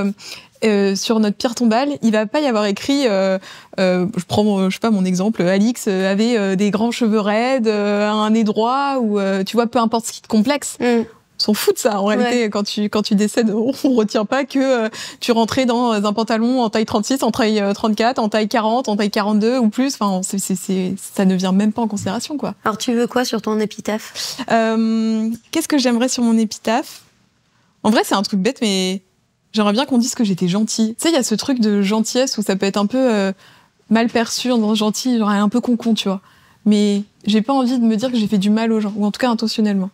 sur notre pierre tombale, il va pas y avoir écrit, je prends je sais pas mon exemple, Alix avait des grands cheveux raides, un nez droit, ou tu vois, peu importe ce qui te complexe. s'en fout de ça. En réalité, quand tu décèdes, on retient pas que tu rentrais dans un pantalon en taille 36, en taille 34, en taille 40, en taille 42 ou plus. Enfin, ça ne vient même pas en considération, quoi. Alors, tu veux quoi sur ton épitaphe? Qu'est-ce que j'aimerais sur mon épitaphe? En vrai, c'est un truc bête, mais j'aimerais bien qu'on dise que j'étais gentille. Tu sais, il y a ce truc de gentillesse où ça peut être un peu mal perçu, dans gentil, genre un peu con, tu vois. Mais j'ai pas envie de me dire que j'ai fait du mal aux gens, ou en tout cas intentionnellement.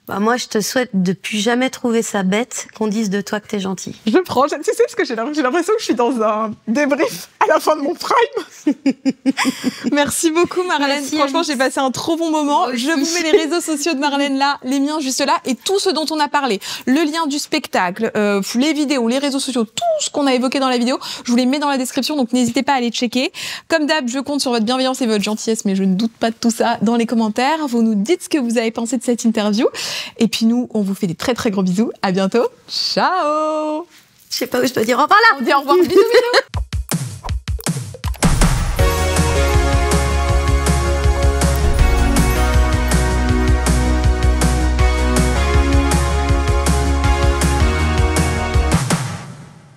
Bah moi, je te souhaite de plus jamais trouver ça bête qu'on dise de toi que t'es gentil. Je prends, tu sais ce que j'ai l'impression que je suis dans un débrief à la fin de mon prime. Merci beaucoup Marlène. Merci, franchement, Alice. j'ai passé un trop bon moment. Je vous mets les réseaux sociaux de Marlène là, les miens juste là, et tout ce dont on a parlé. Le lien du spectacle, les vidéos, les réseaux sociaux, tout ce qu'on a évoqué dans la vidéo, je vous les mets dans la description, donc n'hésitez pas à aller checker. Comme d'hab, je compte sur votre bienveillance et votre gentillesse, mais je ne doute pas de tout ça dans les commentaires. Vous nous dites ce que vous avez pensé de cette interview. Et puis nous, on vous fait des très très gros bisous. À bientôt. Ciao. Je sais pas où je dois dire au revoir là. On dit au revoir. Bisous bisous.